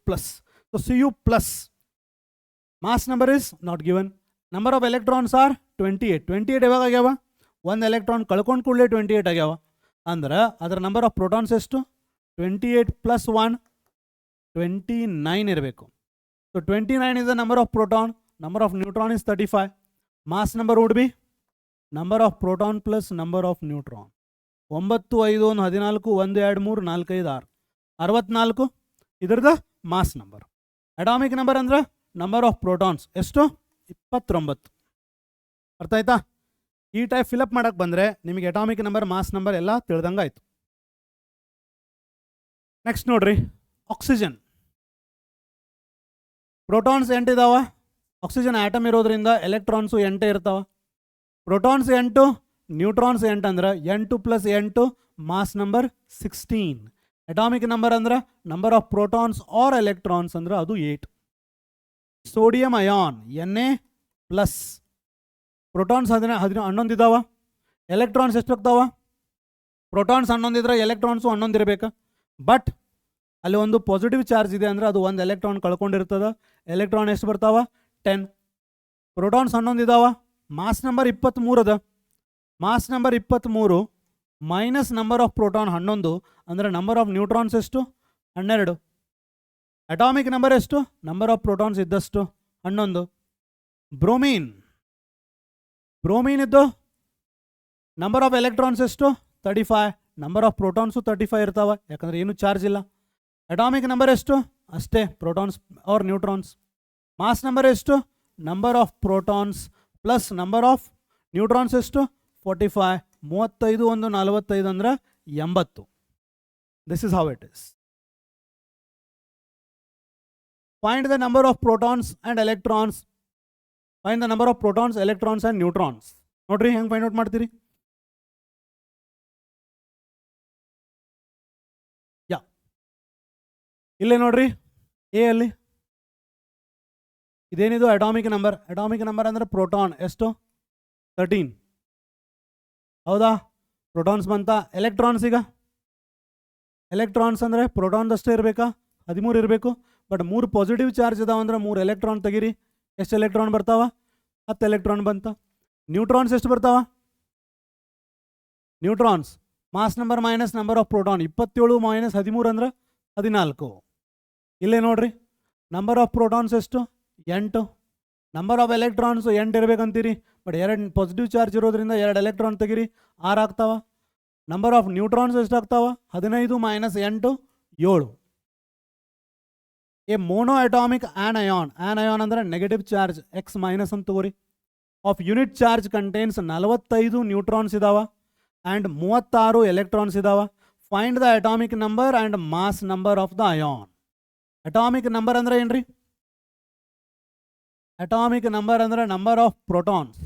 Speaker 1: So Cu+. Mass number is not given. Number of electrons are 28. 28 ಯಾವಾಗ ಆಗ್ಯಾವ? ಒಂದು ಎಲೆಕ್ಟ್ರಾನ್ ಕಳ್ಕೊಂಡು ಕೂಡಲೇ 28 ಆಗ್ಯಾವ. ಅಂದ್ರೆ ಅದರ ನಂಬರ್ ಆಫ್ ಪ್ರೋಟಾನ್ಸ್ ಎಷ್ಟು? 28 + 1 29 ಇರಬೇಕು. So 29 is the number of proton. Number of neutron is 35. Mass number would be number of proton plus number of neutron. 9, 5, 1, 14, 1, 2, 3, 4, 5, 6, 64 ಇದರದ mass number. Atomic number ಅಂದ್ರೆ ನಂಬರ್ ಆಫ್ ಪ್ರೋಟಾನ್ಸ್ ಎಷ್ಟು? 29. ಅರ್ಥ ಆಯ್ತಾ? ಈ type fill up ಮಾಡಕ್ಕೆ ಬಂದರೆ ನಿಮಗೆ ಅಟಾಮಿಕ್ ನಂಬರ್, ಮಾಸ್ ನಂಬರ್ ಎಲ್ಲ ತಿಳಿದಂಗೆ ಆಯಿತು. ನೆಕ್ಸ್ಟ್ ನೋಡ್ರಿ, ಆಕ್ಸಿಜನ್. ಪ್ರೋಟಾನ್ಸ್ 8 ಇದಾವ. ಆಕ್ಸಿಜನ್ ಆಟಮ್ ಇರೋದ್ರಿಂದ ಎಲೆಕ್ಟ್ರಾನ್ಸು 8 ಇರ್ತಾವ. ಪ್ರೋಟಾನ್ಸ್ 8, ನ್ಯೂಟ್ರಾನ್ಸ್ 8 ಅಂದ್ರೆ 8 + 8 ಮಾಸ್ ನಂಬರ್ 16. ಅಟಾಮಿಕ್ ನಂಬರ್ ಅಂದ್ರೆ number of protons R electrons ಅಂದ್ರೆ ಅದು 8. Sodium ion Na+. ಪ್ರೋಟಾನ್ಸ್ 11 ಇದಾವ, ಎಲೆಕ್ಟ್ರಾನ್ಸ್ ಎಷ್ಟು ಹೋಗ್ತಾವ? ಪ್ರೋಟಾನ್ಸ್ 11 ಇದ್ರೆ ಎಲೆಕ್ಟ್ರಾನ್ಸು 11 ಇರಬೇಕು. ಬಟ್ ಅಲ್ಲಿ ಒಂದು ಪಾಸಿಟಿವ್ ಚಾರ್ಜ್ ಇದೆ ಅಂದರೆ ಅದು ಒಂದು ಎಲೆಕ್ಟ್ರಾನ್ ಕಳ್ಕೊಂಡಿರ್ತದೆ. ಎಲೆಕ್ಟ್ರಾನ್ ಎಷ್ಟು ಬರ್ತಾವ? 10. ಪ್ರೋಟಾನ್ಸ್ 11 ಇದಾವ, ಮಾಸ್ ನಂಬರ್ 23 ಅದ. Mass number 23 minus number of proton 11 ಅಂದರೆ ನಂಬರ್ ಆಫ್ ನ್ಯೂಟ್ರಾನ್ಸ್ ಎಷ್ಟು? 12. ಅಟಾಮಿಕ್ ನಂಬರ್ ಎಷ್ಟು? ನಂಬರ್ ಆಫ್ ಪ್ರೋಟಾನ್ಸ್ ಇದ್ದಷ್ಟು 11. ಬ್ರೋಮೀನ್ ಇದ್ದು ನಂಬರ್ ಆಫ್ ಎಲೆಕ್ಟ್ರಾನ್ಸ್ ಎಷ್ಟು? 35. ನಂಬರ್ ಆಫ್ ಪ್ರೋಟಾನ್ಸು 35 ಇರ್ತಾವೆ, ಯಾಕಂದರೆ ಏನು ಚಾರ್ಜ್ ಇಲ್ಲ. ಅಟಾಮಿಕ್ ನಂಬರ್ ಎಷ್ಟು? ಅಷ್ಟೇ, protons are neutrons. Mass number ಎಷ್ಟು? Number of protons plus number of neutrons ಎಷ್ಟು? 45. 35 1 45 ಅಂದ್ರೆ 80. This is how it is. Find the number of protons and electrons. Find the number of protons, electrons and neutrons. ನೋಡ್ರಿ ಹೆಂಗೆ find out ಮಾಡ್ತೀರಿ? ಇಲ್ಲೇ ನೋಡ್ರಿ, A ಅಲ್ಲಿ ಇದೇನಿದು? Atomic number. ಅಟಾಮಿಕ್ ನಂಬರ್ ಅಂದರೆ ಪ್ರೋಟಾನ್ ಎಷ್ಟು? 13. ಹೌದಾ? ಪ್ರೋಟಾನ್ಸ್ ಬಂತ. ಎಲೆಕ್ಟ್ರಾನ್ಸ್, ಈಗ ಎಲೆಕ್ಟ್ರಾನ್ಸ್ ಅಂದರೆ ಪ್ರೋಟಾನ್ಸ್ ಅಷ್ಟೇ ಇರಬೇಕಾ? 13 ಇರಬೇಕು. ಬಟ್ 3 ಪಾಸಿಟಿವ್ ಚಾರ್ಜ್ ಇದಾವೆ ಅಂದ್ರೆ 3 ಎಲೆಕ್ಟ್ರಾನ್ ತೆಗೀರಿ. ಎಷ್ಟು ಎಲೆಕ್ಟ್ರಾನ್ ಬರ್ತಾವ? 10 ಎಲೆಕ್ಟ್ರಾನ್ ಬಂತ. ನ್ಯೂಟ್ರಾನ್ಸ್ ಎಷ್ಟು ಬರ್ತಾವ? Neutrons mass number minus number of proton 27 - 13 ಅಂದ್ರೆ 14. ಇಲ್ಲೇ ನೋಡ್ರಿ, ನಂಬರ್ ಆಫ್ ಪ್ರೋಟಾನ್ಸ್ ಎಷ್ಟು? 8. ನಂಬರ್ ಆಫ್ ಎಲೆಕ್ಟ್ರಾನ್ಸು 8 ಇರಬೇಕಂತೀರಿ. ಬಟ್ 2 ಪಾಸಿಟಿವ್ ಚಾರ್ಜ್ ಇರೋದ್ರಿಂದ 2 ಎಲೆಕ್ಟ್ರಾನ್ ತೆಗೀರಿ, 6 ಆಗ್ತಾವ. ನಂಬರ್ ಆಫ್ ನ್ಯೂಟ್ರಾನ್ಸ್ ಎಷ್ಟು ಆಗ್ತಾವ? 15 - 8 7. A monoatomic anion. Anion ಅಂದರೆ ನೆಗೆಟಿವ್ ಚಾರ್ಜ್, X- ಅಂತ ತಗೋರಿ. Of unit charge contains 45 neutrons ಇದಾವ. ಆ್ಯಂಡ್ 36 ಎಲೆಕ್ಟ್ರಾನ್ಸ್ ಇದಾವೆ. Find the atomic number and mass number of the ion. Atomic number ಅಂದ್ರೆ ಏನ್ರಿ? Atomic number ಅಂದ್ರೆ number of protons.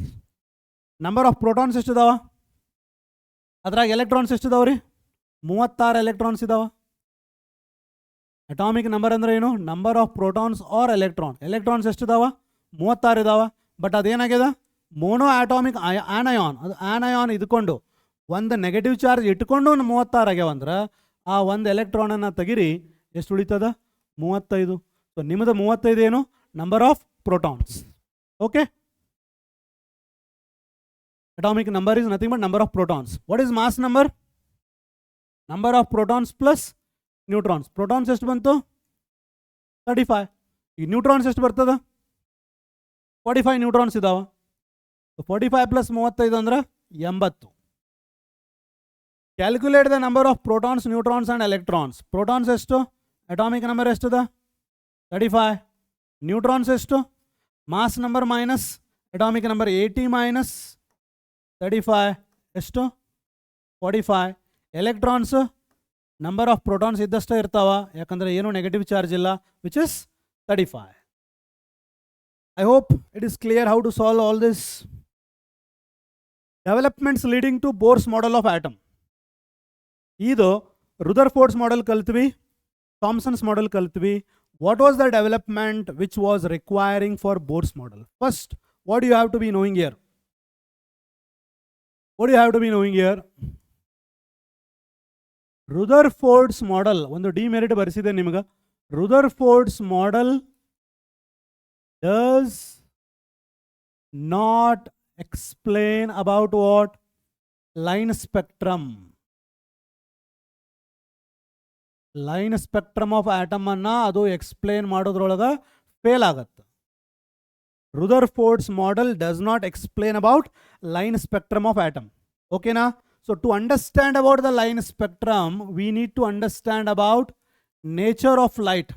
Speaker 1: Number of protons ಎಷ್ಟು ಇದಾವ? ಅದ್ರಾಗ ಎಲೆಕ್ಟ್ರಾನ್ಸ್ ಎಷ್ಟು ಇದಾವೆ ರೀ? 36 ಎಲೆಕ್ಟ್ರಾನ್ಸ್ ಇದಾವೆ. ಅಟಾಮಿಕ್ ನಂಬರ್ ಅಂದ್ರೆ ಏನು? Number of protons are electron. Electrons ಎಷ್ಟು ಇದಾವೆ? 36 ಇದಾವೆ. ಬಟ್ ಅದೇನಾಗಿದೆ? Monoatomic anion. ಅದು ಆನಯಾನ್ ಇದ್ಕೊಂಡು ಒಂದು ನೆಗೆಟಿವ್ ಚಾರ್ಜ್ ಇಟ್ಕೊಂಡು 36 ಆಗ್ಯಾವಂದ್ರೆ ಆ ಒಂದು ಎಲೆಕ್ಟ್ರಾನನ್ನು ತೆಗಿರಿ, ಎಷ್ಟು ಉಳಿತದ? 35. ಸೊ ನಿಮ್ಮದು 35 ಏನು? Number of protons. Okay, atomic number is nothing but number of protons. What is mass number? Number of protons plus neutrons. Protons ಎಷ್ಟು ಬಂತು? 35. ಈ ನ್ಯೂಟ್ರಾನ್ಸ್ ಎಷ್ಟು ಬರ್ತದ? 45 ನ್ಯೂಟ್ರಾನ್ಸ್ ಇದಾವ. 45 ಪ್ಲಸ್ 35 ಅಂದ್ರೆ 80. Calculate the number of protons, neutrons and electrons. Protons ಎಷ್ಟು? Atomic number ಎಷ್ಟದ? 35. Neutrons ಎಷ್ಟು? Mass number minus atomic number 80 minus 35 ಎಷ್ಟು? 45. ಎಲೆಕ್ಟ್ರಾನ್ಸ್ ನಂಬರ್ ಆಫ್ ಪ್ರೋಟಾನ್ಸ್ ಇದ್ದಷ್ಟೇ ಇರ್ತಾವ, ಯಾಕಂದರೆ ಏನು ನೆಗೆಟಿವ್ ಚಾರ್ಜ್ ಇಲ್ಲ, which is 35. I hope it is clear how to solve all this. Developments leading to Bohr's model of atom. ಇದು Rutherford's model ಕಲ್ತ್ವಿ, Thomson's model ಕಲ್ತ್ವಿ. What was the development which was requiring for Bohr's model? First, what do you have to be knowing here? What do you have to be knowing here? Rutherford's model ಒಂದು demerit ಬರೆಸಿದೆ ನಿಮಗೆ. Rutherford's model does not explain about what? Line spectrum. Line spectrum of atom ಅನ್ನ ಅದು explain ಮಾಡೋದ್ರೊಳಗೆ fail ಆಗತ್ತೆ. Rutherford's model does not explain about line spectrum of atom. ಓಕೆನಾ? So to understand about the line spectrum we need to understand about nature of light.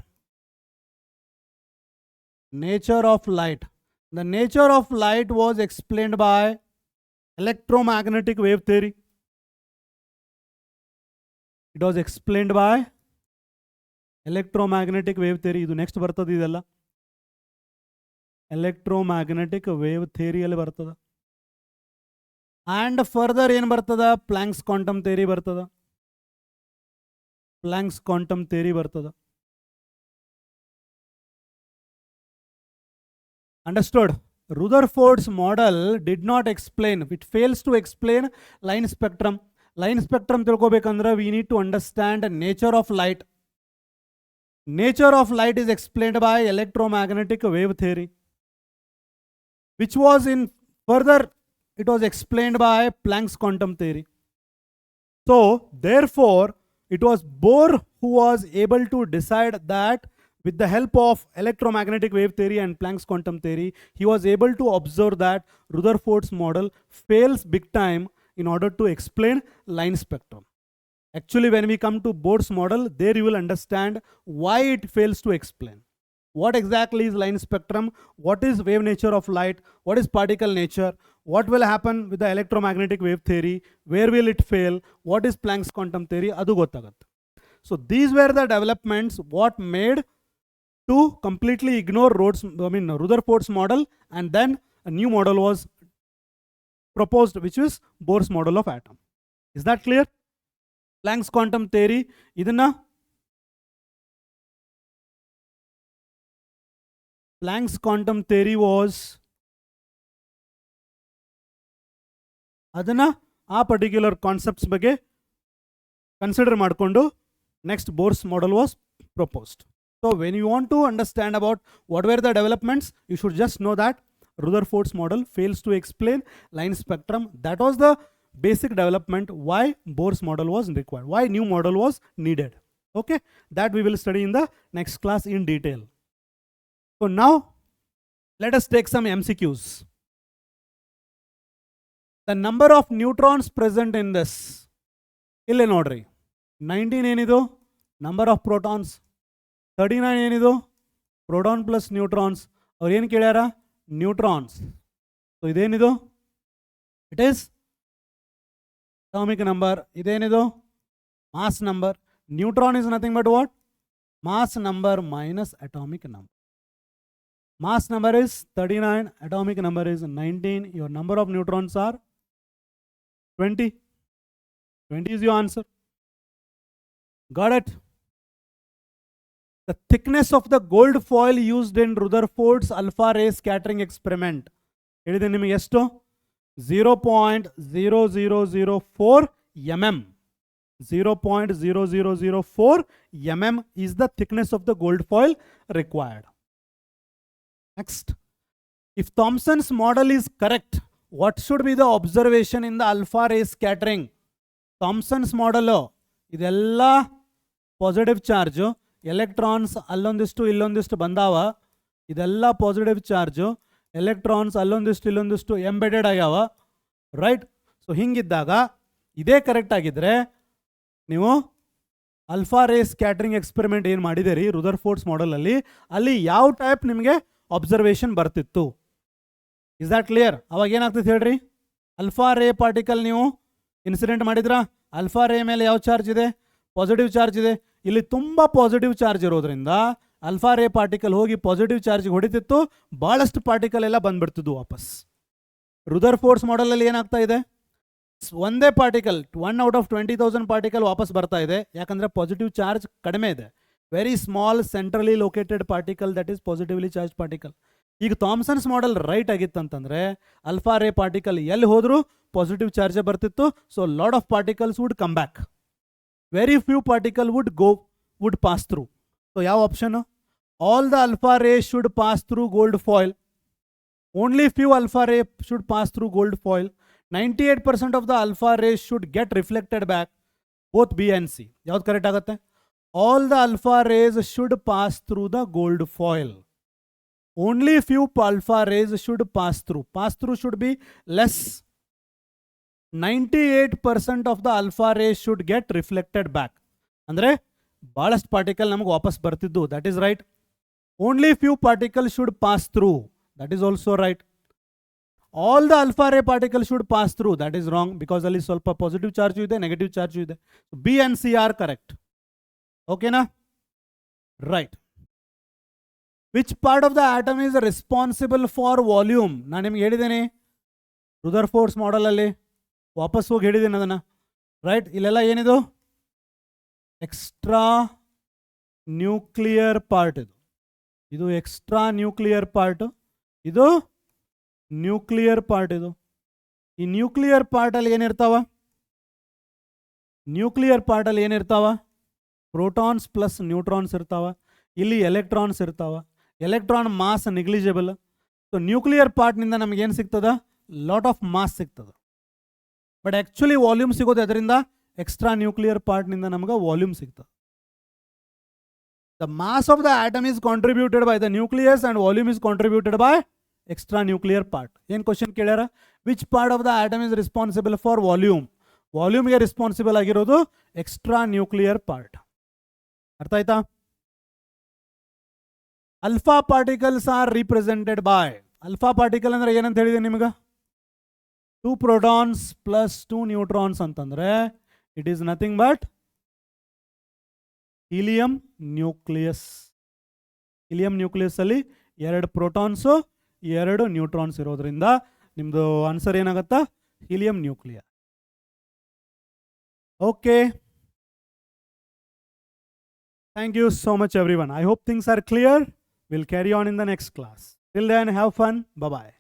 Speaker 1: Nature of light. The nature of light was explained by electromagnetic wave theory. It was explained by electromagnetic wave theory. ಇದು next ಬರ್ತದೆ, ಇದೆಲ್ಲ electromagnetic wave theory ಅಲ್ಲಿ ಬರ್ತದೆ. And further ಏನು ಬರ್ತದ? Planck's quantum theory ಬರ್ತದ. Planck's quantum theory ಬರ್ತದ. Understood? Rutherford's model did not explain, it fails to explain line spectrum. Line spectrum tilkobekandre we need to understand the nature of light. Nature of light is explained by electromagnetic wave theory, which was in further it was explained by Planck's quantum theory. So therefore it was Bohr who was able to decide that with the help of electromagnetic wave theory and Planck's quantum theory, he was able to observe that Rutherford's model fails big time in order to explain line spectrum. Actually, when we come to Bohr's model, there you will understand why it fails to explain. What exactly is line spectrum? What is wave nature of light? What is particle nature? What will happen with the electromagnetic wave theory? Where will it fail? What is Planck's quantum theory? Adu gottagatte. So these were the developments what made to completely ignore Rutherford's model, and then a new model was proposed, which is Bohr's model of atom. Is that clear? Planck's quantum theory, idanna Planck's quantum theory was adana ಆ particular concepts ಬಗ್ಗೆ consider ಮಾಡಿಕೊಂಡು next Bohr's model was proposed. So when you want to understand about what were the developments, you should just know that Rutherford's model fails to explain line spectrum. That was the basic development why Bohr's model was required, why new model was needed. Okay, that we will study in the next class in detail. So now let us take some MCQs. The number of neutrons present in this, ille nodri, 19 enidu number of protons, 39 ಏನಿದು proton plus neutrons. ಅವ್ರು ಏನು ಕೇಳ್ಯಾರ? Neutrons. So ಇದೇನಿದು? It is Atomic number, idenidu? Mass number. Neutron is nothing but what? Mass number minus atomic number. Mass number is 39, atomic number is 19. Your number of neutrons are 20. 20 is your answer. Got it? The thickness of the gold foil used in Rutherford's alpha ray scattering experiment. It is 0.0004 mm. 0.0004 mm is the thickness of the gold foil required. Next, if Thomson's model is correct, what should be the observation in the alpha ray scattering? Thomson's model, idella positive charge, electrons allondistu illondistu bandava, idella positive charge, electrons allondistu illondistu embedded agava, right? So hingiddaga ide correct agidre ನೀವು alpha ರೇ scattering experiment ಏನು ಮಾಡಿದಿರಿ ರುದರ್ಫೋರ್ಡ್ಸ್ ಮಾಡೆಲಲ್ಲಿ, ಅಲ್ಲಿ ಯಾವ type ನಿಮಗೆ observation ಬರ್ತಿತ್ತು? Is that clear? ಅವಾಗ ಏನಾಗ್ತೈತೆ ಹೇಳ್ರಿ? ಅಲ್ಫಾ ರೇ ಪಾರ್ಟಿಕಲ್ ನೀವು ಇನ್ಸಿಡೆಂಟ್ ಮಾಡಿದ್ರಾ? ಅಲ್ಫಾ ರೇ ಮೇಲೆ ಯಾವ ಚಾರ್ಜ್ ಇದೆ? ಪಾಸಿಟಿವ್ ಚಾರ್ಜ್ ಇದೆ. ಇಲ್ಲಿ ತುಂಬ ಪಾಸಿಟಿವ್ ಚಾರ್ಜ್ ಇರೋದ್ರಿಂದ ಅಲ್ಫಾ ರೇ ಪಾರ್ಟಿಕಲ್ ಹೋಗಿ ಪಾಸಿಟಿವ್ ಚಾರ್ಜ್ಗೆ ಹೊಡಿತಿತ್ತು, ಭಾಳಷ್ಟು ಪಾರ್ಟಿಕಲ್ ಎಲ್ಲ ಬಂದ್ಬಿಡ್ತಿದ್ವು ವಾಪಸ್. ರುದರ್ಫೋರ್ಡ್ಸ್ ಮಾಡೆಲಲ್ಲಿ ಏನಾಗ್ತಾ ಇದೆ? ಒಂದೇ ಪಾರ್ಟಿಕಲ್ 1 out of 20,000 ಪಾರ್ಟಿಕಲ್ ವಾಪಸ್ ಬರ್ತಾ ಇದೆ, ಯಾಕಂದರೆ ಪಾಸಿಟಿವ್ ಚಾರ್ಜ್ ಕಡಿಮೆ ಇದೆ. Very small centrally located particle, that is positively charge particle. ಈಗ ಥಾಮ್ಸನ್ಸ್ ಮಾಡೆಲ್ ರೈಟ್ ಆಗಿತ್ತಂತಂದರೆ ಅಲ್ಫಾ ರೇ ಪಾರ್ಟಿಕಲ್ ಎಲ್ಲಿ ಹೋದರೂ ಪಾಸಿಟಿವ್ ಚಾರ್ಜೇ ಬರ್ತಿತ್ತು. So lot of particles would come back, very few particle would pass through. So ಯಾವ option? All the alpha ray should pass through gold foil. Only few alpha ray should pass through gold foil. 98% of the alpha rays should get reflected back, both B and C. ಯಾವ್ದು correct ಆಗುತ್ತೆ? All the alpha rays should pass through the gold foil. Only few alpha rays should pass through. Pass through should be less. 98% of the alpha rays should get reflected back. ಅಂದರೆ ಭಾಳಷ್ಟು particle ನಮಗೆ ವಾಪಸ್ ಬರ್ತಿದ್ದು. That is right. Only few particles should pass through. That is also right. All the alpha ray particles should pass through. That is wrong, because ಅಲ್ಲಿ ಸ್ವಲ್ಪ positive charge ಇದೆ, negative charge ಇದೆ. B and C are correct. ಓಕೆನಾ? Right. Which part of the atom is responsible for volume? ನಾನು ನಿಮ್ಗೆ ಹೇಳಿದ್ದೇನೆ ರುದರ್ಫೋರ್ಡ್ಸ್ ಮಾಡೆಲಲ್ಲಿ, ವಾಪಸ್ ಹೋಗಿ ಹೇಳಿದ್ದೇನೆ ಅದನ್ನು. ರೈಟ್, ಇಲ್ಲೆಲ್ಲ ಏನಿದು? Extra nuclear part. ಇದು ಎಕ್ಸ್ಟ್ರಾ ನ್ಯೂಕ್ಲಿಯರ್ ಪಾರ್ಟ್, ಇದು ನ್ಯೂಕ್ಲಿಯರ್ ಪಾರ್ಟ್. ಇದು ಈ ನ್ಯೂಕ್ಲಿಯರ್ ಪಾರ್ಟಲ್ಲಿ ಏನಿರ್ತಾವ? ನ್ಯೂಕ್ಲಿಯರ್ ಪಾರ್ಟಲ್ಲಿ ಏನಿರ್ತಾವ? ಪ್ರೋಟಾನ್ಸ್ ಪ್ಲಸ್ ನ್ಯೂಟ್ರಾನ್ಸ್ ಇರ್ತಾವ. ಇಲ್ಲಿ ಎಲೆಕ್ಟ್ರಾನ್ಸ್ ಇರ್ತಾವ. Electron mass negligible. So nuclear ಪಾರ್ಟ್ನಿಂದ ನಮಗೇನು ಸಿಗ್ತದ? ಲಾಟ್ ಆಫ್ ಮಾಸ್ ಸಿಗ್ತದೆ. ಬಟ್ ಆ್ಯಕ್ಚುಲಿ ವಾಲ್ಯೂಮ್ ಸಿಗೋದು ಅದರಿಂದ ಎಕ್ಸ್ಟ್ರಾ ನ್ಯೂಕ್ಲಿಯರ್ ಪಾರ್ಟ್ನಿಂದ ನಮ್ಗೆ ವಾಲ್ಯೂಮ್ ಸಿಗ್ತದೆ. The mass of the atom is contributed by the nucleus and volume is contributed by extra nuclear part. ಏನು ಕ್ವಶನ್ ಕೇಳ್ಯಾರ? Which part of the atom is responsible for volume? ವಾಲ್ಯೂಮ್ಗೆ responsible ಆಗಿರೋದು extra nuclear part. ಅರ್ಥ ಆಯ್ತಾ? Alpha particles are represented by, alpha particle ಅಂದ್ರೆ ಏನಂತ ಹೇಳಿದೆ ನಿಮ್ಗೆ? 2 protons plus 2 neutrons ಅಂತಂದ್ರೆ it is nothing but helium nucleus. Helium nucleus ಅಲ್ಲಿ 2 ಪ್ರೋಟಾನ್ಸು 2 ನ್ಯೂಟ್ರಾನ್ಸ್ ಇರೋದ್ರಿಂದ ನಿಮ್ಮದು ಆನ್ಸರ್ ಏನಾಗುತ್ತಾ? Helium nuclear. Okay, thank you so much everyone. I hope things are clear. We'll carry on in the next class. Till then, have fun. Bye-bye.